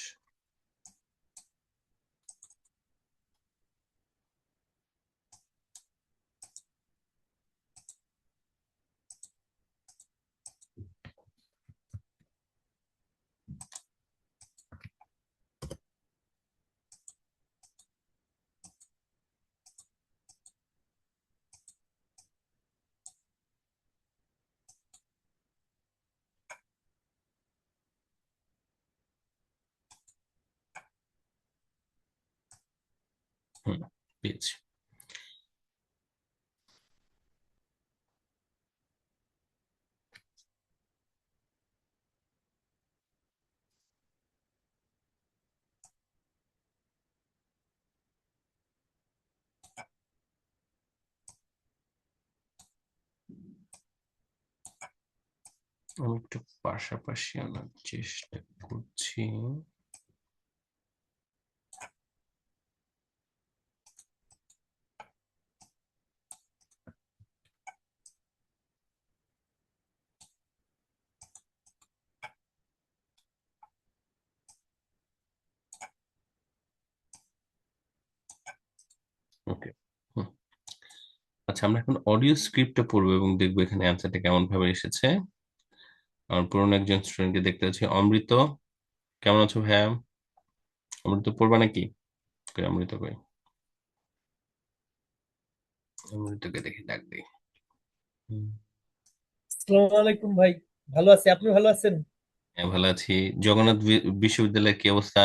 হুম, পেয়েছি। আমি একটু পাশাপাশি আনার চেষ্টা করছি। ওকে। আচ্ছা, আমরা এখন অডিও স্ক্রিপ্টটা পড়বো এবং দেখবো এখানে অ্যান্সারটা কেমন ভাবে এসেছে। আমার পুরনো একজন স্টুডেন্টকে দেখতে পাচ্ছি, অমৃত। কেমন আছো ভাইয়া? অমৃত পড়বা নাকি? কই অমৃত কই? অমৃতকে দেখি, ডাক দিই। হুম। আসসালামু আলাইকুম ভাই। ভালো আছি, আপনি ভালো আছেন? হ্যাঁ, ভালো আছি। জগন্নাথ বিশ্ববিদ্যালয়ের কি অবস্থা?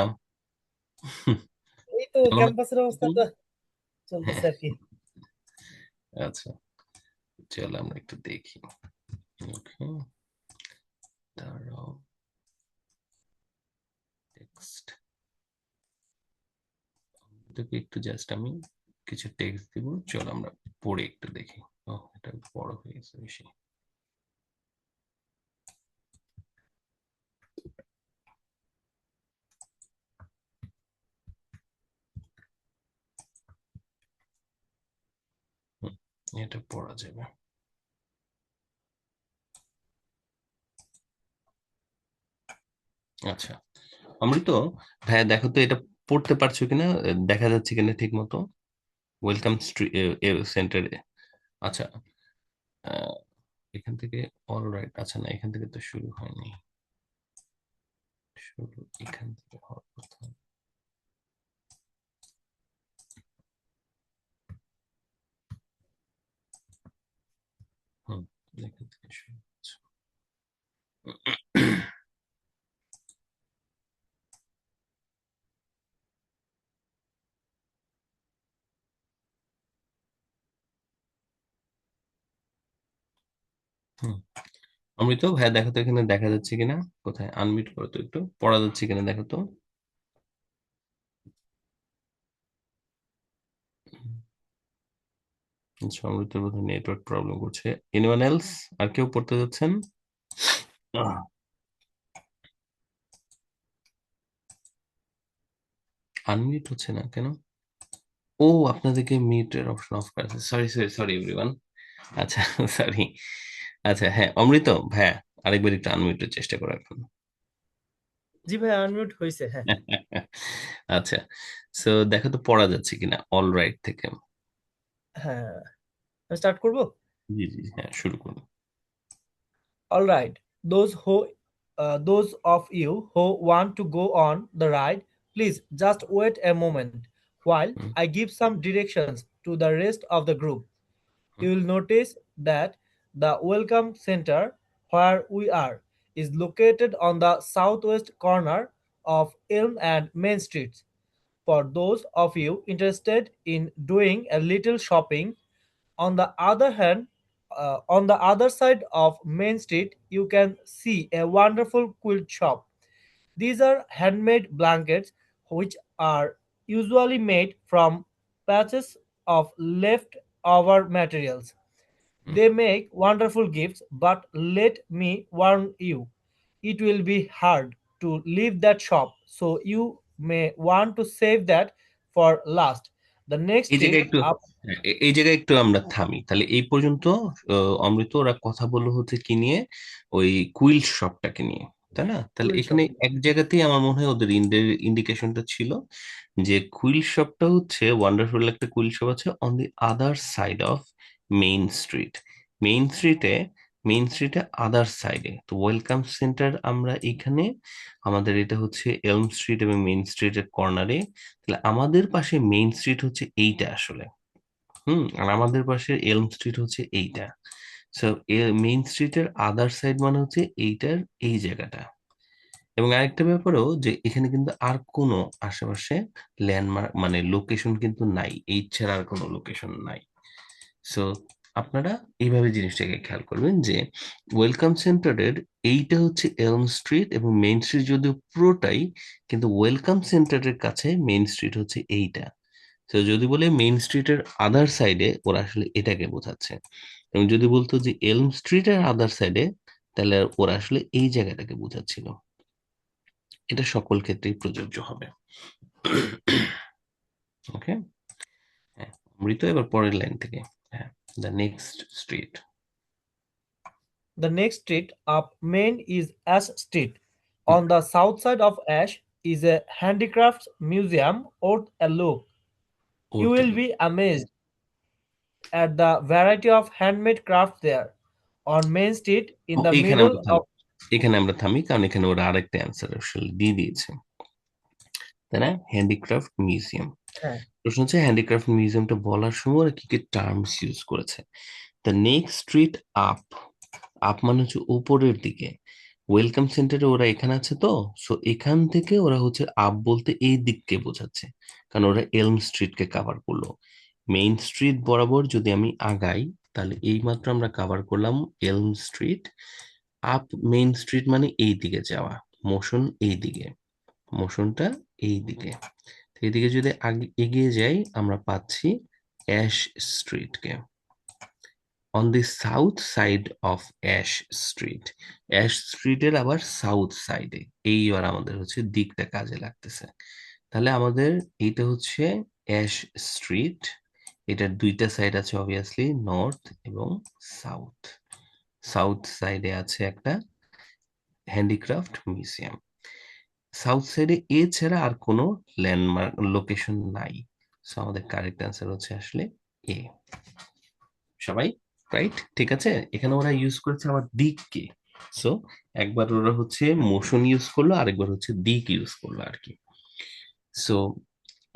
এই তো জগন্নাথ, ক্যাম্পাসের অবস্থা তো হ্যাঁ, চলতেছে আর কি। আচ্ছা, চলো আমরা একটু দেখি। ওকে, দাঁড়াও, টেক্সট তোকে একটু জাস্ট আমি কিছু টেক্সট দিব, চলো আমরা পড়ে একটু দেখি। ও, এটা বড় হয়ে গেছে বেশি। হুম, এটা পড়া যাবে। আচ্ছা, অমৃত, ভাইয়া দেখো তো এটা পড়তে পারছো কিনা, দেখা যাচ্ছে কিনা ঠিক মতো। ওয়েলকাম সেন্টারে। আচ্ছা, আহ, এখান থেকে অল রাইট। আচ্ছা, না, এখান থেকে তো শুরু হয়নি, শুরু এখান থেকে হওয়ার কথা। হুম, এখান থেকে শুরু হচ্ছে। হুম, অমৃত ভাইয়া দেখো তো এখানে দেখা যাচ্ছে কিনা, কোথায় আনমিউট করো তো, একটু পড়া যাচ্ছে কিনা দেখো তো। আচ্ছা, অমৃতের বোধহয় নেটওয়ার্ক প্রবলেম করছে। এনিওয়ান এলস, আর কেউ পড়তে যাচ্ছেন? আনমিউট হচ্ছে না কেন? ও, আপনাদেরকে মিউটের অপশন অফ করা আছে। Sorry sorry sorry everyone. আচ্ছা, সরি। আচ্ছা, হ্যাঁ, অমৃত ভাইয়া আরেকবার একটু আনমিউটের চেষ্টা করো এখন। জি ভাই, আনমিউট হয়েছে, হ্যাঁ। আচ্ছা, সো দেখো তো পড়া যাচ্ছে কিনা অল রাইট থেকে। হ্যাঁ, আমি স্টার্ট করব। জি জি, হ্যাঁ, শুরু করুন। All right. Those of you who want to go on the ride, please just wait a moment while hmm, I give some directions to the rest of the group. Hmm, You will notice that the welcome center where we are is located on the southwest corner of Elm and Main Streets. For those of you interested in doing a little shopping, on the other side of Main Street, you can see a wonderful quilt shop. These are handmade blankets which are usually made from patches of leftover materials. Hmm. They make wonderful gifts, but let me warn you, it will be hard to leave that shop, so you may want to save that for last. The next এই জায়গায় street একটু, up. হ্যাঁ, এই জায়গায় একটু আমরা থামি তাহলে। এই পর্যন্ত অমৃত ওরা কথা বললো হচ্ছে কি নিয়ে, ওই কুইল শপটাকে নিয়ে, তাই না? তাহলে Quilt এখানে shop. এক জায়গাতেই আমার মনে হয় ওদের ইন্ডিকেশনটা ছিল যে কুইল শপটা হচ্ছে ওয়ান্ডারফুল একটা কুইল শপ আছে on the other side of main street. Main স্ট্রিটে, মেইন স্ট্রিটে আদার সাইডে। তো ওয়েলকাম সেন্টার আমরা এখানে, আমাদের এটা হচ্ছে এলম স্ট্রিট এবং মেইন স্ট্রিটের কর্নারে। তাহলে আমাদের পাশে মেইন স্ট্রিট হচ্ছে এইটা আসলে। আর আমাদের পাশে এলম স্ট্রিট হচ্ছে এইটা। সো মেইন স্ট্রিটের আদার সাইড মানে হচ্ছে এইটার এই জায়গাটা। এবং আরেকটা ব্যাপারও যে এখানে কিন্তু আর কোনো আশেপাশে ল্যান্ডমার্ক মানে লোকেশন কিন্তু নাই, এই ছাড়া আর কোনো লোকেশন নাই। সো আপনারা এইভাবে জিনিসটাকে খেয়াল করবেন যে ওয়েলকাম সেন্টারের এইটা হচ্ছে এলম স্ট্রিট এবং মেইন স্ট্রিট যদিও পুরোটাই, কিন্তু ওয়েলকাম সেন্টারের কাছে মেইন স্ট্রিট হচ্ছে এইটা। তো যদি বলে মেইন স্ট্রিটের আদার সাইডে, ওরা আসলে এটাকে বোঝাচ্ছে। এবং যদি বলতো যে এলম স্ট্রিটের আদার সাইডে, তাহলে ওরা আসলে এই জায়গাটাকে বোঝাচ্ছিল। এটা সকল ক্ষেত্রেই প্রযোজ্য হবে। ওকে, হ্যাঁ, মৃত এবার পরের লাইন থেকে। হ্যাঁ, the next street. The next street up Main is Ash Street. On the south side of Ash is a handicrafts museum worth a look. You will be amazed at the variety of handmade crafts there. On Main Street, in the এইখানে আমরা middle থামি, of. এখানে আমরা থামি, কারণ এখানে ওরা আরেকটা answer আসলে দিয়ে দিয়েছে, তাই না? Handicraft museum. হ্যাঁ, প্রশ্ন হচ্ছে হ্যান্ডিক্রাফট মিউজিয়ামটা বলার সময় ওরা কি কি টার্মস ইউজ করেছে। The next street up, up মানে হচ্ছে উপরের দিকে। ওয়েলকাম সেন্টারে ওরা এখানে আছে, তো সো এখান থেকে ওরা হচ্ছে আপ বলতে এই দিককে বোঝাচ্ছে, কারণ ওরা এলম স্ট্রিটকে কাভার করলো। মেইন স্ট্রিট বরাবর যদি আমি আগাই, তাহলে এইমাত্র আমরা কাভার করলাম এলম স্ট্রিট। আপ মেইন স্ট্রিট মানে এই দিকে যাওয়া, মোশন এই দিকে, মোশনটা এই দিকে। এইদিকে যদি এগিয়ে যাই, আমরা পাচ্ছি অ্যাশ স্ট্রিটকে। On the south side of ash street, ash স্ট্রিটের আবার সাউথ সাইডে, এইবার আমাদের হচ্ছে দিকটা কাজে লাগতেছে। তাহলে আমাদের এইটা হচ্ছে অ্যাশ স্ট্রিট, এটার দুইটা সাইড আছে অবভিয়াসলি, নর্থ এবং সাউথ। সাউথ সাইডে আছে একটা হ্যান্ডিক্রাফট মিউজিয়াম। সাউথ সাইডে এ ছাড়া আর কোনো ল্যান্ডমার্ক লোকেশন নাই। সো আমাদের কারেক্ট অ্যান্সার হচ্ছে আসলে এ। সবাই রাইট? ঠিক আছে, এখানে ওরা ইউজ করেছে আবার দিককে। সো একবার ওরা হচ্ছে মোশন ইউজ করলো, আরেকবার হচ্ছে দিক ইউজ করলো আর কি। So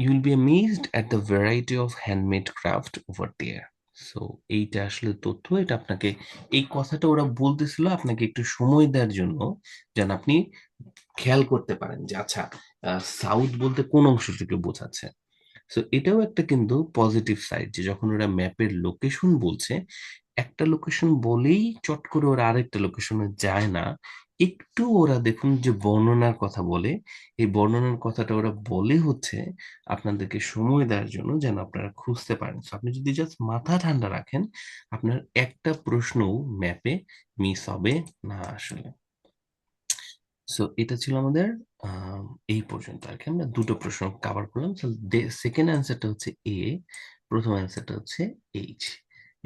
you will be amazed at the variety of handmade craft over there. সো এইটা আসলে তথ্য, এটা আপনাকে, এই কথাটা ওরা বলতেছিল আপনাকে একটু সময় দেওয়ার জন্য, যেন আপনি খেয়াল করতে পারেন যে আচ্ছা সাউথ বলতে কোন অংশটিকে বোঝাচ্ছে। সো এটাও একটা কিন্তু পজিটিভ সাইড, যে যখন ওরা ম্যাপের লোকেশন বলছে, একটা লোকেশন বলেই চট করে ওরা আরেকটা লোকেশনে যায় না, একটু ওরা দেখুন যে বর্ণনার কথা বলে, এই বর্ণনার কথাটা ওরা বলে হচ্ছে আপনাদেরকে সময় দেওয়ার জন্য, যেন আপনারা খুঁজতে পারেন। So আপনি যদি জাস্ট মাথা ঠান্ডা রাখেন, আপনার একটা প্রশ্নও ম্যাপে মিস হবে না আসলে। সো এটা ছিল আমাদের এই পর্যন্ত আর কি। আমরা দুটো প্রশ্ন কভার করলাম। সেকেন্ড অ্যান্সারটা হচ্ছে এ, প্রথম অ্যান্সারটা হচ্ছে এইচ।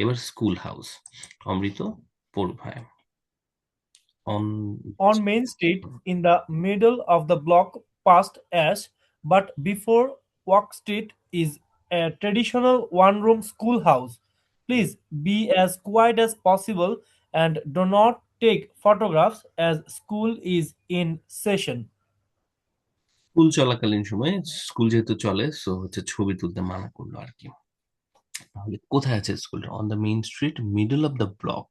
এবার স্কুল হাউস, অমৃত পড়ু ভাই। On On Main Street, in the middle of the block past Ash, but before Walk Street, is a traditional one-room schoolhouse. Please be as quiet as possible and do not take photographs as school is in session. School চলাকালীন সময়ে, school যেহেতু চলে so হচ্ছে ছবি তুলতে মানা করলো আর কি। তাহলে কোথায় আছে স্কুলটা? On the Main Street, middle of the block.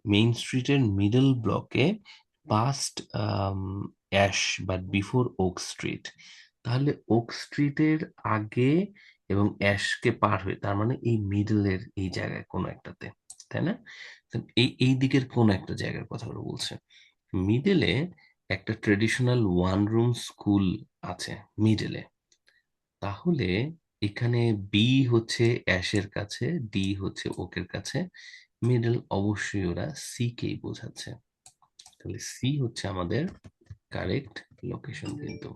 Main স্ট্রিটের মিডল ব্লকে, past Ash but before Oak Street. তাহলে ওক স্ট্রিটের আগে এবং অ্যাশকে পার হয়ে, তার মানে এই মিডলের এই জায়গায় কোনো একটাতে, তাই না? তো এই দিকের কোন একটা জায়গার কথা ওরা বলছে। মিডলে একটা ট্রেডিশনাল ওয়ান রুম স্কুল আছে মিডলে। তাহলে এখানে বি হচ্ছে অ্যাশের কাছে, ডি হচ্ছে ওকের কাছে, মিডল অবশ্যই ওরা সি কেই বোঝাচ্ছে। তাহলে সি হচ্ছে আমাদের কারেক্ট লোকেশন কিন্তু,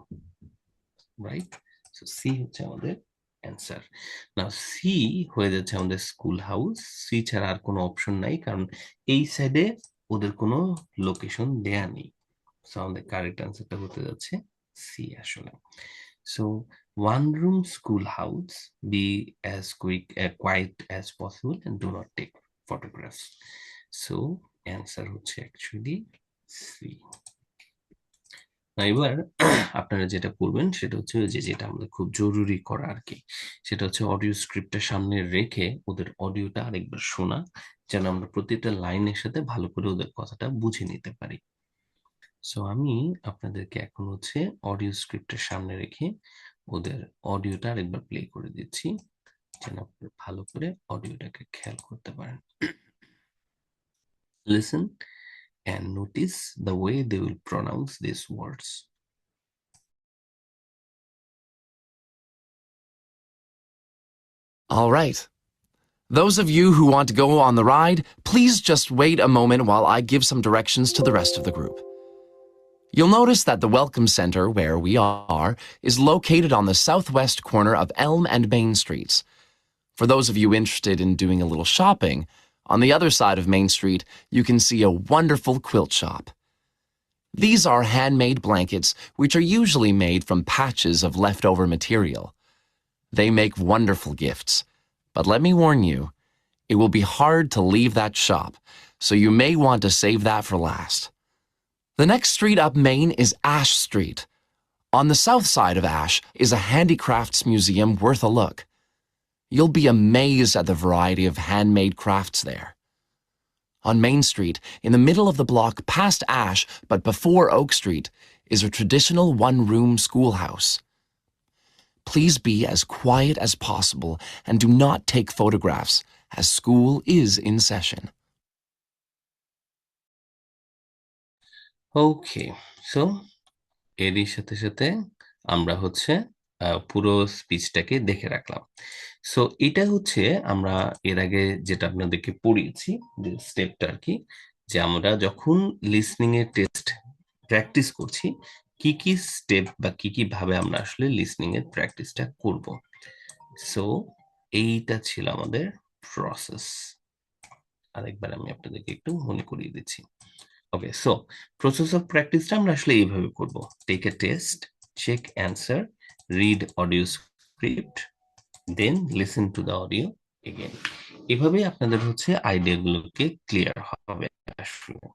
রাইট? সো সি হচ্ছে আমাদের অ্যান্সার। না, সি হয়ে যাচ্ছে আমাদের স্কুল হাউস। সি ছাড়া আর কোনো অপশন নাই, কারণ এই সাইডে ওদের কোনো লোকেশন দেয়া নেই। সো আমাদের কারেক্ট অ্যান্সারটা হতে যাচ্ছে সি আসলে। So one room schoolhouse, be as quiet as possible and do not take photographs. So answer হচ্ছে actually C. এবার আপনারা যেটা করবেন সেটা হচ্ছে যে, যেটা আমাদের খুব জরুরি করা আর কি, সেটা হচ্ছে অডিও স্ক্রিপ্টটা সামনে রেখে ওদের অডিওটা আরেকবার শোনা, যেন আমরা প্রতিটা লাইনের সাথে ভালো করে ওদের কথাটা বুঝে নিতে পারি। সো আমি আপনাদেরকে এখন হচ্ছে অডিও স্ক্রিপ্টের সামনে রেখে ওদের অডিওটা আরেকবার প্লে করে দিচ্ছি, যেন আপনি ভালো করে অডিওটাকে খেয়াল করতে পারেন। Listen and notice the way they will pronounce these words. All right. Those of you who want to go on the ride, please just wait a moment while I give some directions to the rest of the group. You'll notice that the Welcome Center, where we are, is located on the southwest corner of Elm and Main Streets. For those of you interested in doing a little shopping, on the other side of Main Street, you can see a wonderful quilt shop. These are handmade blankets, which are usually made from patches of leftover material. They make wonderful gifts, but let me warn you, it will be hard to leave that shop, so you may want to save that for last. The next street up Main is Ash Street. On the south side of Ash is a handicrafts museum worth a look. You'll be amazed at the variety of handmade crafts there. On Main Street, in the middle of the block past Ash but before Oak Street, is a traditional one-room schoolhouse. Please be as quiet as possible and do not take photographs, as school is in session. Okay, so এরই সাথে সাথে আমরা হচ্ছে পুরো স্পিচটাকে দেখে রাখলাম। So এটা হচ্ছে আমরা এর আগে যেটা আপনাদেরকে পড়িয়েছি, যে স্টেপটা আর কি, যে আমরা যখন লিসনিং এর টেস্ট প্র্যাকটিস করছি কি কি স্টেপ বা কি কি ভাবে আমরা আসলে লিসনিং এর প্র্যাকটিসটা করব। সো এইটা ছিল আমাদের প্রসেস। আরেকবার আমি আপনাদেরকে একটু মনে করিয়ে দিচ্ছি। ওকে, সো প্রসেস অফ প্র্যাকটিসটা আমরা আসলে এইভাবে করব। Take a test, check answer, read audio script, then listen to the audio again. এভাবে আপনাদের হচ্ছে আইডিয়াগুলোকে ক্লিয়ার হবে আসলে।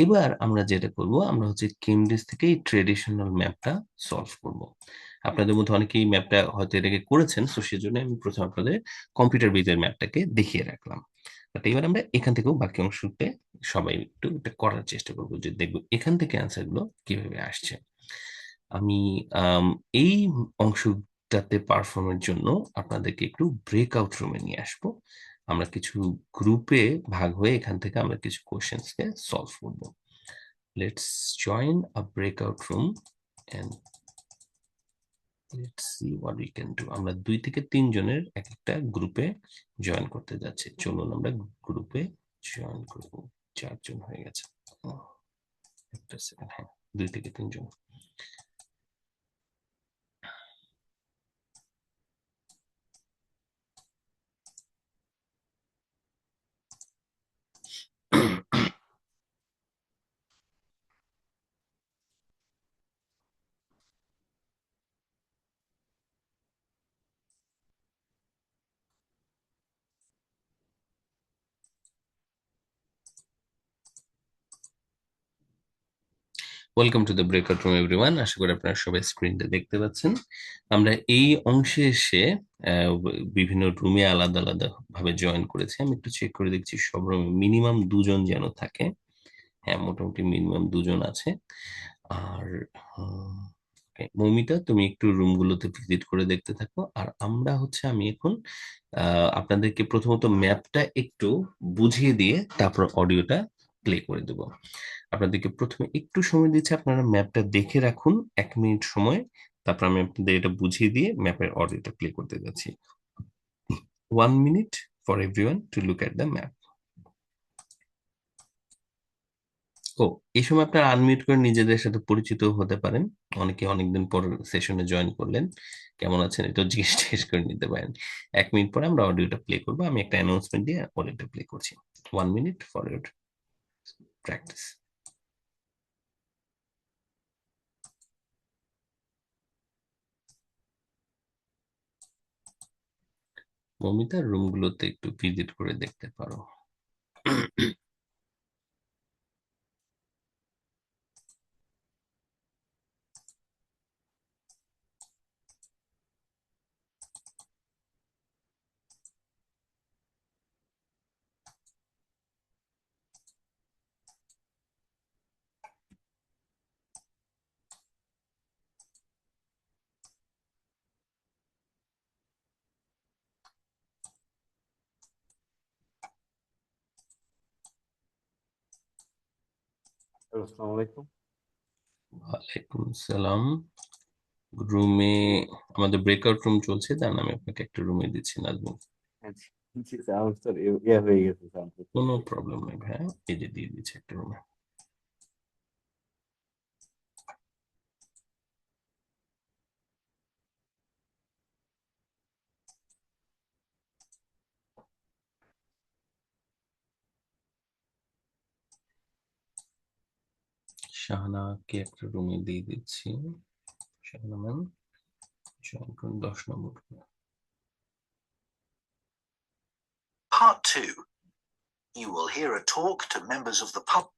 এবার আমরা যেটা করব, আমরা হচ্ছে কেমব্রিজ থেকে এই ট্রেডিশনাল ম্যাপটা সলভ করব। আপনাদের মধ্যে অনেকেই ম্যাপটা হয়তো এর আগে করেছেন, তো সেজন্য আমি প্রথমে আপনাদের কম্পিউটার বেজের ম্যাপটাকে দেখিয়ে রাখলাম। বাট এবার আমরা এখান থেকেও বাকি অংশতে সবাই একটু এটা করার চেষ্টা করবো, যে দেখবো এখান থেকে অ্যান্সার গুলো কিভাবে আসছে। আমি এই অংশটাতে পারফর্মের জন্য আপনাদেরকে একটু ব্রেকআউট রুমে নিয়ে আসবো। আমরা কিছু গ্রুপে ভাগ হয়ে এখান থেকে আমরা কিছু কোশ্চেন্সকে সলভ করবো। Let's join a breakout room and let's see what we can do. আমরা 2 থেকে 3 জনের এক একটা গ্রুপে জয়েন করতে যাচ্ছি। চলুন আমরা গ্রুপে জয়েন করব। 4 জন হয়ে গেছে। একটা সেকেন্ড, হ্যাঁ 2 থেকে 3 জন। Welcome to the breakout room everyone. আশা করি আপনারা সবাই স্ক্রিনটা দেখতে পাচ্ছেন। আমরা এই অংশে এসে বিভিন্ন রুমে আলাদা আলাদা ভাবে জয়েন করেছি। আমি একটু চেক করে দেখছি সব রুমে মিনিমাম 2 জন যেন থাকে। হ্যাঁ, মোটামুটি মিনিমাম 2 জন আছে। আর মৌমিতা, তুমি একটু রুমগুলোতে ভিজিট করে দেখতে থাকো। আর আমরা হচ্ছে আমি এখন আপনাদেরকে প্রথমত ম্যাপটা একটু বুঝিয়ে দিয়ে তারপর অডিওটা প্লে করে দেবো। আপনাদেরকে প্রথমে একটু সময় দিচ্ছি, আপনারা ম্যাপটা দেখে রাখুন 1 মিনিট সময়, তারপর আমি আপনাদের এটা বুঝিয়ে দিয়ে ম্যাপের অডিওটা প্লে করতে যাচ্ছি। 1 minute for everyone to look at the map. ও, এই সময় আপনারা আনমিউট করে নিজেদের সাথে পরিচিত হতে পারেন। অনেকে অনেকদিন পর সেশনে জয়েন করলেন, কেমন আছেন এটা জিজ্ঞেস টিজ্ঞেস করে নিতে পারেন। 1 মিনিট পরে আমরা অডিওটা প্লে করবো। আমি একটা অ্যানাউন্সমেন্ট দিয়ে অডিওটা প্লে করছি। 1 minute ফর ইউর প্র্যাকটিস। মমিতার রুমগুলোতে একটু ভিজিট করে দেখতে পারো। আসসালামু আলাইকুম। ওয়ালাইকুম সালাম। রুমে আমাদের ব্রেকআউট রুম চলছে, তার আমি আপনাকে একটা রুমে দিচ্ছি নাজমুল। জি স্যার, আমার স্যার ইয়ে হয়ে গেছে স্যার। কোনো প্রবলেম নেই ভাইয়া, এই যে দিয়ে দিচ্ছি একটা রুমে। শাহানাকে একটা রুমে দিয়ে দিচ্ছি। শাহানা ম্যাম জয়েন করুন 10 নম্বর রুমে। Part 2. You will hear a talk to members of the public.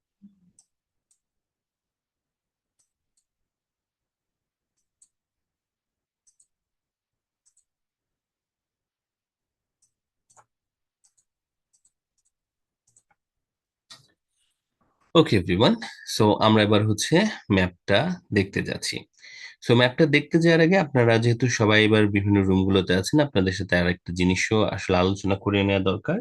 Okay everyone, so আমরা এবার হচ্ছে ম্যাপটা দেখতে যাচ্ছি। সো ম্যাপটা দেখতে যাওয়ার আগে আপনারা যেহেতু সবাই এবার বিভিন্ন রুমগুলোতে আছেন, আপনাদের সাথে আর একটা জিনিসও আসলে আলোচনা করে নেওয়া দরকার।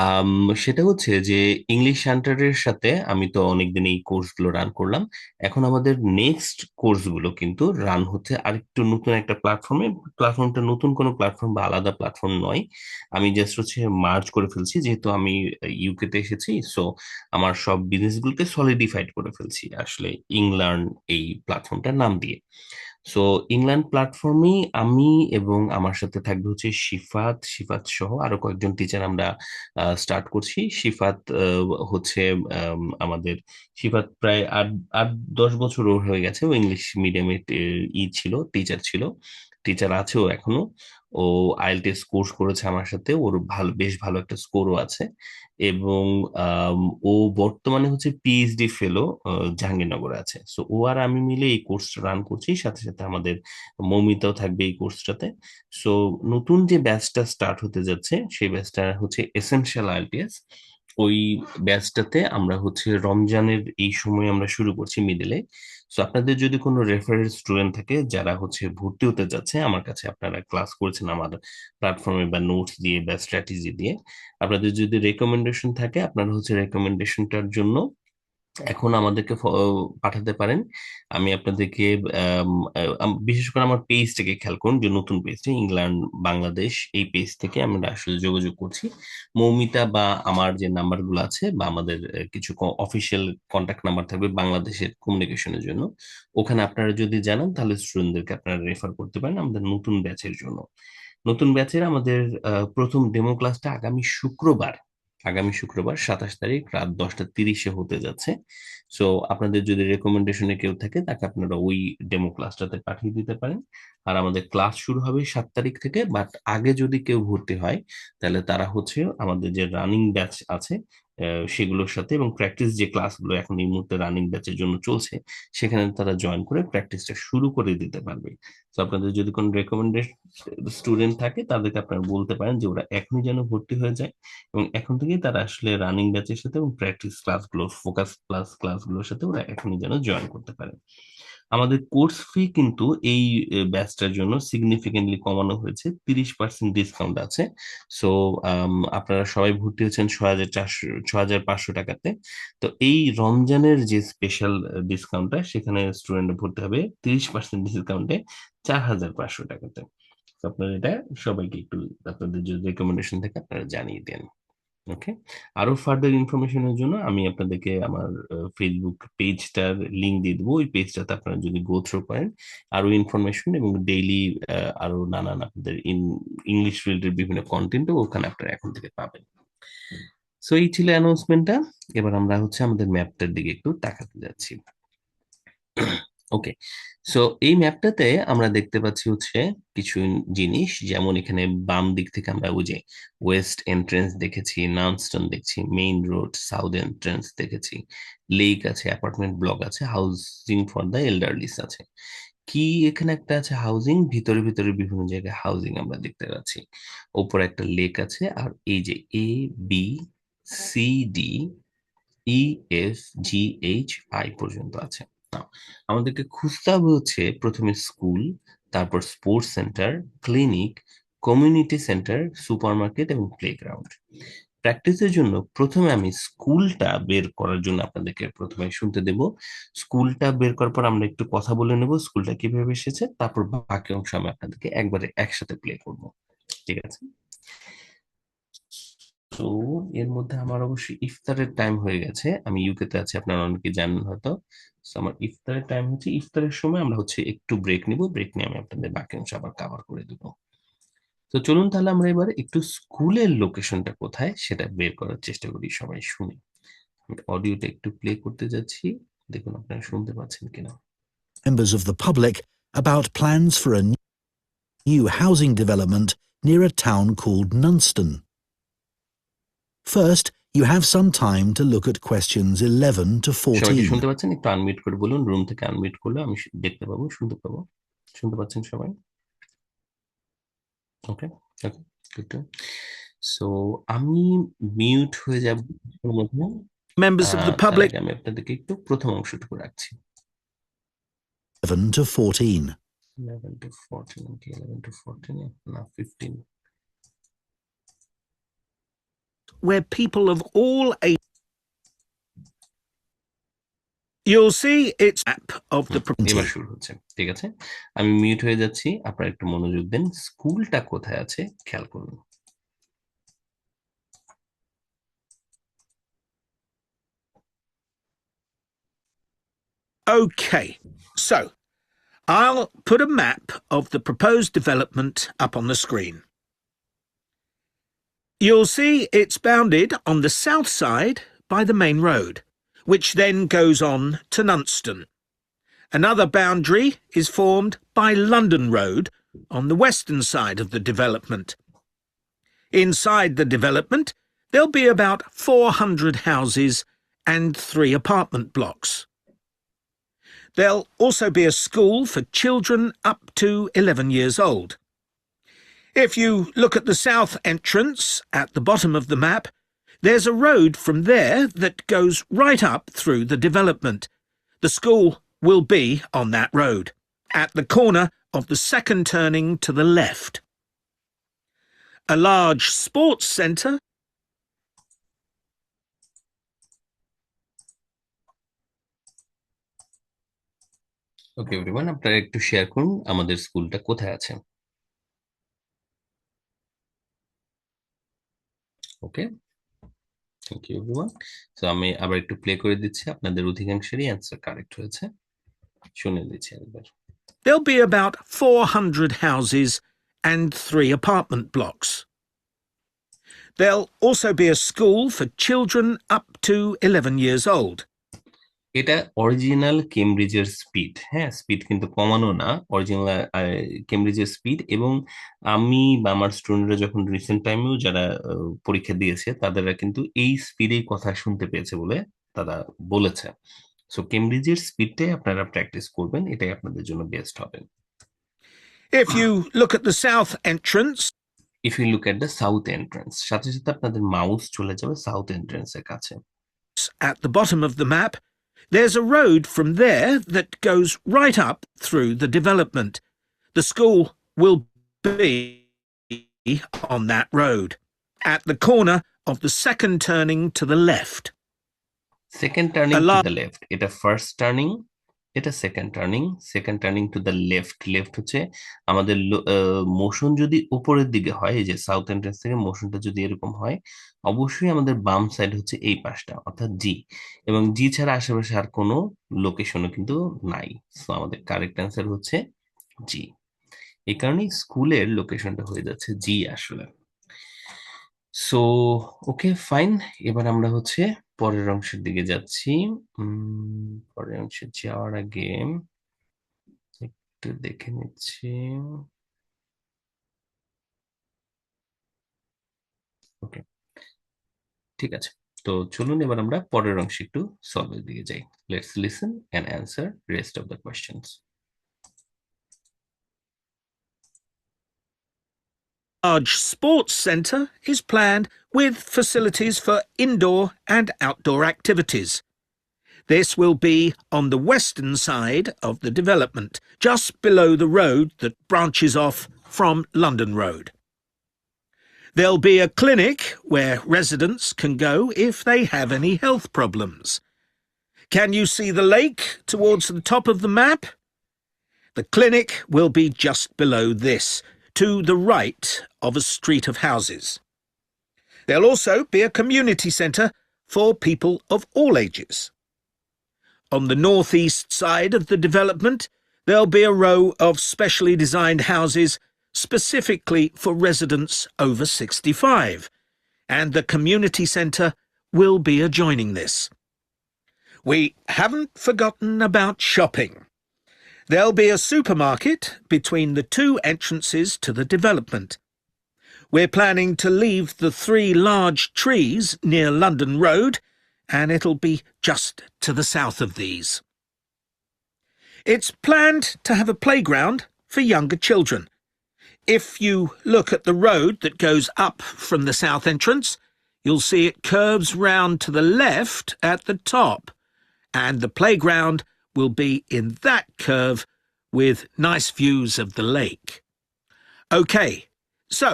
আম, সেটা হচ্ছে যে ইংলিশ সেন্টারের সাথে আমি তো অনেকদিন এই কোর্সগুলো রান করলাম। এখন আমাদের নেক্সট কোর্সগুলো কিন্তু রান হচ্ছে আরেকটু নতুন একটা প্ল্যাটফর্মে। প্ল্যাটফর্মটা নতুন কোনো প্ল্যাটফর্ম বা আলাদা প্ল্যাটফর্ম নয়, আমি জাস্ট হচ্ছে মার্জ করে ফেলছি, যেহেতু আমি ইউকে তে এসেছি। সো আমার সব বিজনেসগুলোকে সলিডিফাইড করে ফেলছি আসলে ইংল্যান্ড এই প্ল্যাটফর্মটার নাম দিয়ে। সো ইংল্যান্ড প্ল্যাটফর্মেই আমি এবং আমার সাথে থাকবে হচ্ছে শিফাত শিফাত সহ আরো কয়েকজন টিচার আমরা স্টার্ট করছি। শিফাত হচ্ছে আমাদের শিফাত প্রায় 8-10 বছর ওর হয়ে গেছে, ও ইংলিশ মিডিয়ামে ছিল, টিচার ছিল, টিচার আছেও এখনো। ও আইএলটিএস কোর্স করেছে আমার সাথে, ওর ভালো, বেশ ভালো একটা স্কোরও আছে। এবং আম, ও বর্তমানে হচ্ছে পিএইচডি ফেলো জাহাঙ্গীরনগরে আছে। সো ও আর আমি মিলে এই কোর্সটা রান করছি, সাথে সাথে আমাদের মৌমিতাও থাকবে এই কোর্সটাতে। সো নতুন যে ব্যাচটা স্টার্ট হতে যাচ্ছে সেই ব্যাচটা হচ্ছে এসেনশিয়াল আইএলটিএস। ওই ব্যাচটাতে আমরা হচ্ছে রমজানের এই সময় আমরা শুরু করছি মিডলে। সো আপনাদের যদি কোনো রেফারেল স্টুডেন্ট থাকে যারা হচ্ছে ভর্তি হতে যাচ্ছে আমার কাছে, আপনারা ক্লাস করেছেন আমার প্ল্যাটফর্মে বা নোটস দিয়ে বা স্ট্র্যাটেজি দিয়ে, আপনাদের যদি রেকমেন্ডেশন থাকে আপনারা হচ্ছে রেকমেন্ডেশনটার জন্য এখন আমাদেরকে পাঠাতে পারেন। আমি আপনাদেরকে বিশেষ করে আমার পেজটাকে খেয়াল করুন, যে নতুন পেজটা ইংল্যান্ড বাংলাদেশ, এই পেজ থেকে আমরা আসলে যোগাযোগ করছি। মৌমিতা বা আমার যে নাম্বারগুলো আছে বা আমাদের কিছু অফিসিয়াল কন্ট্যাক্ট নাম্বার থাকবে বাংলাদেশের কমিউনিকেশনের জন্য, ওখানে আপনারা যদি জানান তাহলে স্টুডেন্টদেরকে আপনারা রেফার করতে পারেন আমাদের নতুন ব্যাচের জন্য। নতুন ব্যাচের আমাদের প্রথম ডেমো ক্লাসটা আগামী শুক্রবার 27 তারিখ রাত 10টা 30-এ হতে যাচ্ছে। সো আপনাদের যদি রেকমেন্ডেশনে কেউ থাকে তাকে আপনারা ওই ডেমো ক্লাসটাতে পাঠিয়ে দিতে পারেন। আর আমাদের ক্লাস শুরু হবে 7 তারিখ থেকে, বাট আগে যদি কেউ ভর্তি হয় তাহলে তারা হচ্ছে আমাদের যে রানিং ব্যাচ আছে সেগুলোর সাথে, এবং প্র্যাকটিস যে ক্লাসগুলো এখন এই মুহূর্তে রানিং ব্যাচের জন্য চলছে সেখানে তারা জয়েন করে প্র্যাকটিসটা শুরু করে দিতে পারবে। তো আপনাদের যদি কোনো রেকমেন্ডেড স্টুডেন্ট থাকে তাদেরকে আপনারা বলতে পারেন যে ওরা এখনই যেন ভর্তি হয়ে যায়, এবং এখন থেকেই তারা আসলে রানিং ব্যাচের সাথে এবং প্র্যাকটিস ক্লাসগুলো, ফোকাস প্লাস ক্লাসগুলোর সাথে ওরা এখনই যেন জয়েন করতে পারে। আমাদের কোর্স ফি কিন্তু এই ব্যাচটার জন্য সিগনিফিকেন্টলি কমানো হয়েছে, 30% ডিসকাউন্ট আছে। সো আপনারা সবাই ভর্তি হচ্ছেন 6,500 টাকাতে। তো এই রমজানের যে স্পেশাল ডিসকাউন্টটা, সেখানে স্টুডেন্ট ভর্তি হবে 30% ডিসকাউন্টে 4,500 টাকাতে। তো আপনারা এটা সবাইকে একটু আপনাদের যদি রেকমেন্ডেশন থাকে আপনারা জানিয়ে দেন। ওকে, আরো ফার্দার ইনফরমেশনের জন্য আমি আপনাদেরকে আমার ফেসবুক পেজটার লিংক দিয়ে দেবো। ওই পেজটাতে আপনারা যদি গো থ্রু করেন আরো ইনফরমেশন এবং ডেইলি আরো নানান আপনাদের ইংলিশ রিলেটেড বিভিন্ন কন্টেন্টও ওখানে আপনারা এখন থেকে পাবেন। সো এই ছিল অ্যানাউন্সমেন্টটা। এবার আমরা হচ্ছে আমাদের ম্যাপটার দিকে একটু তাকাতে যাচ্ছি। ওকে, সো এই ম্যাপটাতে আমরা দেখতে পাচ্ছি হচ্ছে কিছু জিনিস, যেমন এখানে বাম দিক থেকে আমরা ওই যে ওয়েস্ট এন্ট্রেন্স দেখেছি, নানস্টন দেখছি, মেইন রোড, সাউথ এন্ট্রেন্স দেখেছি, লেক আছে, অ্যাপার্টমেন্ট ব্লক আছে, হাউজিং ফর দ্য এল্ডারলিস আছে। কি এখানে একটা আছে হাউজিং, ভিতরে ভিতরে বিভিন্ন জায়গায় হাউজিং আমরা দেখতে পাচ্ছি। ওপরে একটা লেক আছে, আর এই যে ABCD EFGHI পর্যন্ত আছে। Now, আমাদেরকে খুঁজতে হবে হচ্ছে প্রথমে স্কুল, তারপর sports centre, clinic, community centre, supermarket এবং প্লেগ্রাউন্ড। প্র্যাকটিসের জন্য প্রথমে আমি স্কুলটা বের করার জন্য আপনাদেরকে প্রথমে শুনতে দেব। স্কুলটা বের করার পর আমরা একটু কথা বলে নেব স্কুলটা কিভাবে এসেছে, তারপর বাকি অংশ আমি আপনাদেরকে একবারে একসাথে প্লে করব। ঠিক আছে? তো এর মধ্যে আমার অবশ্যই ইফতারের টাইম হয়ে গেছে, আমি ইউকে তে আছি, আপনারা অনেকে জানেন হয়তো। So, আমার ইফতারের টাইম হচ্ছে, ইফতারের সময় আমরা হচ্ছে একটু ব্রেক নিব, ব্রেক নিয়ে আমি আপনাদের বাকি অংশ আবার কভার করে দেবো। তো চলুন তাহলে আমরা এবার একটু স্কুলের লোকেশনটা কোথায় সেটা বের করার চেষ্টা করি, সবাই শুনি। আমি অডিওটা একটু প্লে করতে যাচ্ছি, দেখুন আপনারা শুনতে পাচ্ছেন কিনা। Members of the public about plans for a new housing development near a town called Nunston. First, you have some time to look at questions 11 to সবাই কি 14. শুনতে পাচ্ছেন? একটু আনমিউট করে বলুন, রুম থেকে আনমিউট করলে আমি দেখতে পাবো, শুনতে পাবো। শুনতে পাচ্ছেন সবাই? ওকে, ওকে, গুড। সো আমি মিউট হয়ে যাব মধ্যে, Members of the তার public আগে আমি আপনাদেরকে একটু প্রথম অংশটুকু রাখছি। 11 to 14. 11 to 14, okay, 11 to 14, না 15. Where people of all ages. You'll see its map of the এবার শুরু হচ্ছে, ঠিক আছে। আমি মিউট হয়ে যাচ্ছি, আপনারা একটু মনোযোগ দেন। স্কুলটা কোথায় আছে খেয়াল করুন। Okay, so I'll put a map of the proposed development up on the screen. You'll see it's bounded on the south side by the main road, which then goes on to Nunston. Another boundary is formed by London Road on the western side of the development. Inside the development, there'll be about 400 houses and 3 apartment blocks. There'll also be a school for children up to 11 years old. If you look at the south entrance at the bottom of the map, there's a road from there that goes right up through the development. The school will be on that road, at the corner of the second turning to the left. A large sports centre okay everyone, আপনারা একটু share করুন আমাদের স্কুলটা কোথায় আছে। ওকে, thank you everyone. So আমি আবার একটু প্লে করে দিচ্ছি, আপনাদের অধিকাংশেরই অ্যান্সার কারেক্ট হয়েছে, শুনে দিচ্ছি একবার। there'll be about 400 houses and 3 apartment blocks. There'll also be a school for children up to 11 years old. এটা অরিজিনাল কেমব্রিজের স্পিড, হ্যাঁ, স্পিড কিন্তু কমানো না, অরিজিনাল কেমব্রিজের স্পিড। এবং আমি বা আমার স্টুডেন্টরা যখন রিসেন্ট টাইমেও যারা পরীক্ষা দিয়েছে তাদেররা কিন্তু এই স্পিডেই কথা শুনতে পেয়েছে বলে তারা বলেছে। সো কেমব্রিজের স্পিডটাই আপনারা প্র্যাকটিস করবেন, এটাই আপনাদের জন্য বেস্ট হবে। If you look at the south entrance, if you look at the south entrance, সাথে সাথে আপনাদের মাউস চলে যাবে সাউথ এন্ট্রান্সের কাছে। at the bottom of the map, there's a road from there that goes right up through the development. The school will be on that road, at the corner of the second turning to the left. Second turning to the left, এটা first turning, এটা second turning. Second turning to the left, left হচ্ছে আমাদের motion যদি উপরের দিকে হয়, এই যে সাউথ এন্ট্রান্স থেকে মোশনটা যদি এরকম হয়, অবশ্যই আমাদের বাম সাইড হচ্ছে এই পাশটা, অর্থাৎ জি। এবং জি ছাড়া আশেপাশে আর কোনো লোকেশনও কিন্তু নাই। সো আমাদের কারেক্ট অ্যান্সার হচ্ছে জি। এই কারণেই স্কুলের লোকেশনটা হয়ে যাচ্ছে জি আসলে। সো ওকে ফাইন, এবার আমরা হচ্ছে পরের অংশের দিকে যাচ্ছি। পরের অংশে যাওয়ার আগে একটু দেখে নিচ্ছি। ওকে, ঠিক আছে, তো চলুন এবার আমরা পরের অংশে একটু সলভের দিকে যাই। Let's listen and answer rest of the questions. Large sports centre is planned with facilities for indoor and outdoor activities. This will be on the western side of the development, just below the road that branches off from London Road. There'll be a clinic where residents can go if they have any health problems. Can you see the lake towards the top of the map? The clinic will be just below this, to the right of a street of houses. There'll also be a community centre for people of all ages. On the northeast side of the development, there'll be a row of specially designed houses specifically for residents over 65, and the community centre will be adjoining this. We haven't forgotten about shopping. There'll be a supermarket between the 2 entrances to the development. We're planning to leave the 3 large trees near London Road, and it'll be just to the south of these. It's planned to have a playground for younger children. If you look at the road that goes up from the south entrance, you'll see it curves round to the left at the top, and the playground will be in that curve with nice views of the lake. Okay, so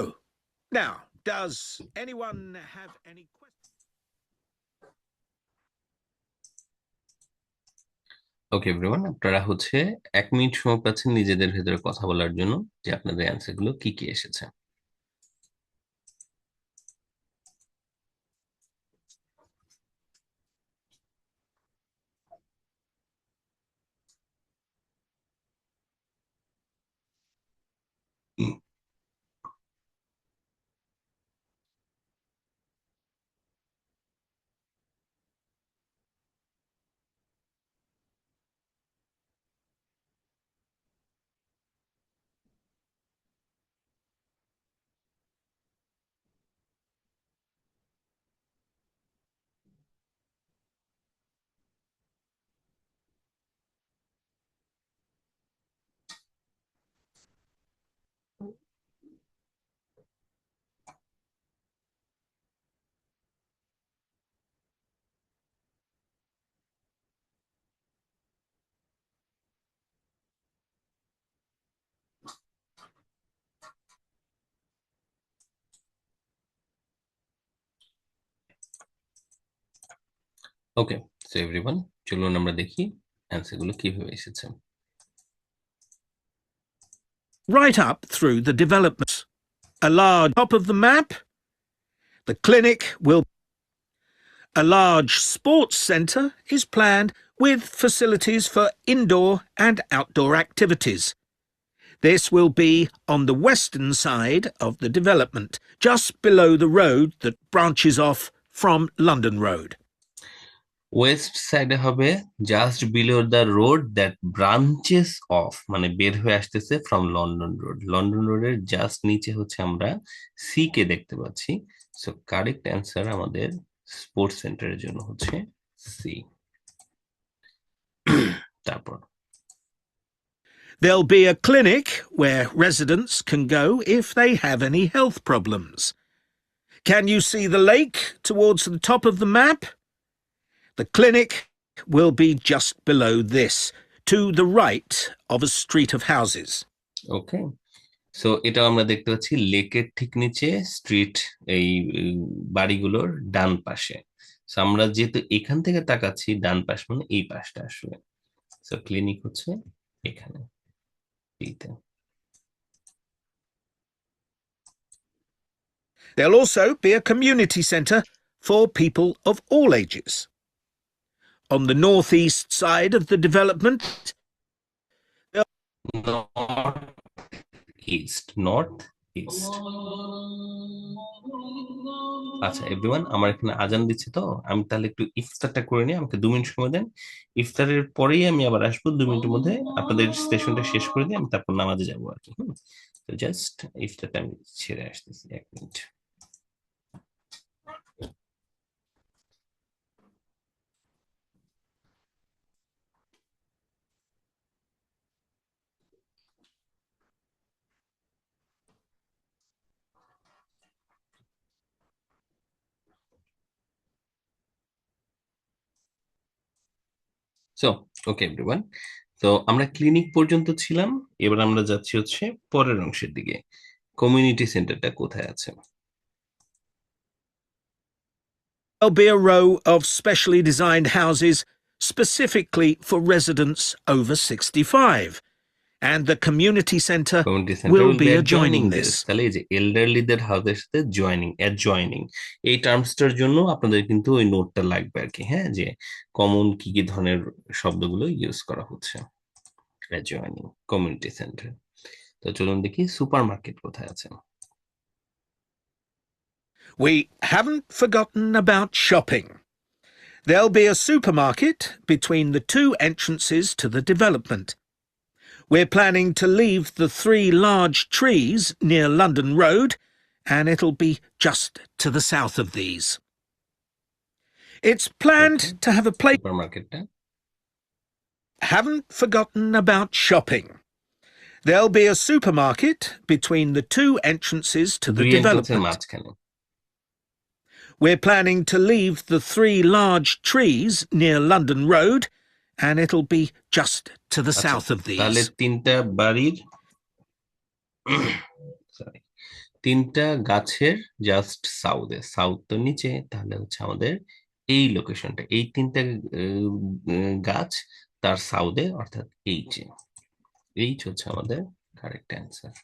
now, does anyone have any questions? Okay everyone, আপনারা 1 minute সময় পাচ্ছেন নিজেদের ভেতরে কথা বলার জন্য যে আপনাদের অ্যান্সার গুলো কি কি এসেছে। ওকে, সো এভরিওয়ান, চলুন আমরা দেখি অ্যান্সার গুলো কিভাবে এসেছে। Right up through the developments. A large top of the map. The clinic will. A large sports centre is planned with facilities for indoor and outdoor activities. This will be on the western side of the development, just below the road that branches off from London Road. West সাইডে হবে just below the road that branches of, মানে বের হয়ে আসতেছে from London road. London রোডের just নিচে আমরা C K দেখতে পাচ্ছি। সো কারেক্ট অ্যান্সার আমাদের স্পোর্টস সেন্টারের জন্য সি। তারপর There'll be a clinic where residents can go if they have any health problems. Can you see the lake towards the top of the map? The clinic will be just below this, to the right of a street of houses. Okay, so এটা আমরা দেখতে পাচ্ছি লেকের ঠিক নিচে street, এই বাড়িগুলোর ডান পাশে। So আমরা যেহেতু এখান থেকে তাকাচ্ছি, ডান পাশ মানে এই পাশটা আসলে। সো ক্লিনিক এখানে এইতে। There'll also be a community centre for people of all ages. On the northeast side of the development, north east. আচ্ছা এভরিওয়ান, আমার এখানে আজান দিচ্ছে, তো আমি তাহলে একটু ইফতারটা করে নিই, আমাকে 2 মিনিট সময় দেন। ইফতারের পরেই আমি আবার আসবো, 2 মিনিটের মধ্যে আপনাদের সেশনটা শেষ করে দিয়ে আমি তারপর নামাজে যাবো আর কি। তো জাস্ট ইফতারটা আমি ছেড়ে আসতেছি 1 মিনিট। সো ওকে এভরিওয়ান, তো আমরা ক্লিনিক পর্যন্ত ছিলাম, এবার আমরা যাচ্ছি পরের অংশের দিকে। কমিউনিটি সেন্টারটা কোথায় আছে? there'll be a row of specially designed houses specifically for residents over 65, and the community centre will be adjoining this. তাহলে এই যে এল্ডারলিদের হাউসের সাথে অ্যাডজয়নিং, এই টার্মসটার জন্য আপনাদের কিন্তু ওই নোটটা লাগবে আর কি, হ্যাঁ, যে কমন কি কি ধরনের শব্দগুলো ইউজ করা হচ্ছে। Adjoining, community centre. তো চলুন দেখি সুপারমার্কেট কোথায় আছে। We haven't forgotten about shopping. There'll be a supermarket between the 2 entrances to the development. We're planning to leave the 3 large trees near London Road, and it'll be just to the south of these. It's planned to have a place. সুপারমার্কেটটা Haven't forgotten about shopping. There'll be a supermarket between the 2 entrances to the development. মাঝখানে। We're planning to leave the 3 large trees near London Road, and it'll be just to the আচ্ছা, south of তাহলে these. 3টা বাড়ির sorry 3টা গাছের just সাউথে, south তো নিচে, তাহলে হচ্ছে আমাদের এই লোকেশনটা, এই 3টা গাছ তার সাউথে, অর্থাৎ এইচে। এইচ হচ্ছে আমাদের correct answer.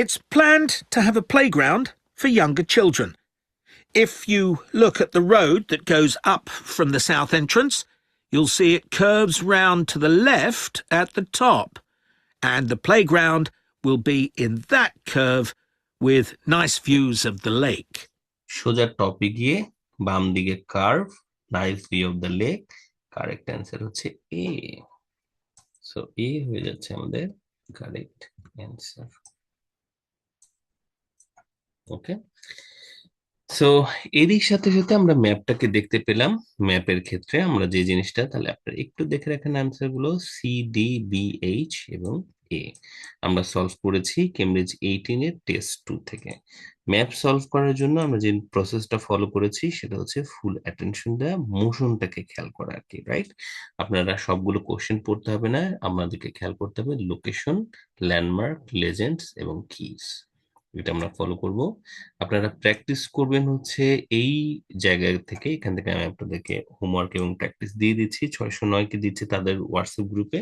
It's planned to have a playground for younger children. If you look at the road that goes up from the south entrance, you'll see it curves round to the left at the top, and the playground will be in that curve with nice views of the lake. সোজা টপে গিয়ে বাম দিকে curve, nice view of the lake, correct answer হচ্ছে এ। So এ হয়ে যাচ্ছে আমাদের correct answer. ওকে, so এরই সাথে সাথে আমরা ম্যাপটাকে দেখতে পেলাম। ম্যাপের ক্ষেত্রে আমরা যে জিনিসটা, তাহলে আপনারা একটু দেখে রাখেন অ্যান্সার গুলো, সি, ডি, বি, এইচ এবং এ আমরা সলভ করেছি কেমব্রিজ 18 এর টেস্ট 2 থেকে। ম্যাপ সলভ করার জন্য আমরা যে প্রসেসটা ফলো করেছি সেটা হচ্ছে ফুল অ্যাটেনশন দেওয়া, মোশনটাকে খেয়াল করা আর কি, রাইট? আপনারা সবগুলো কোশ্চেন পড়তে হবে না, আমাদেরকে খেয়াল করতে হবে লোকেশন, ল্যান্ডমার্ক, লেজেন্ডস এবং কিজ, এটা আমরা ফলো করব। আপনারা প্র্যাকটিস করবেন হচ্ছে এই জায়গা থেকে, এখান থেকে আমি আপনাদেরকে হোমওয়ার্ক এবং প্র্যাকটিস দিয়ে দিচ্ছি। 609-কে দিচ্ছি তাদের হোয়াটসঅ্যাপ গ্রুপে,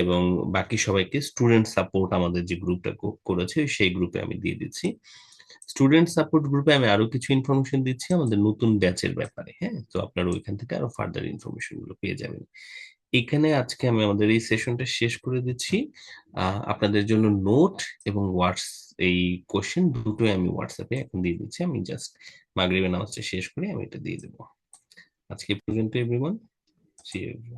এবং বাকি সবাইকে স্টুডেন্ট সাপোর্ট আমাদের যে গ্রুপটা করেছে সেই গ্রুপে আমি দিয়ে দিচ্ছি। স্টুডেন্ট সাপোর্ট গ্রুপে আমি আরো কিছু ইনফরমেশন দিচ্ছি আমাদের নতুন ব্যাচের ব্যাপারে, হ্যাঁ? তো আপনারা ওইখান থেকে আরো ফার্দার ইনফরমেশন গুলো পেয়ে যাবেন। এখানে আজকে আমি আমাদের এই সেশনটা শেষ করে দিচ্ছি। আপনাদের জন্য নোট এবং এই কোশ্চেন দুটোই আমি হোয়াটসঅ্যাপে এখন দিয়ে দিচ্ছি। আমি জাস্ট মাগরিবের নামাজটা শেষ করে আমি এটা দিয়ে দেবো। আজকে পর্যন্ত এভরিওয়ান, সি ইউ।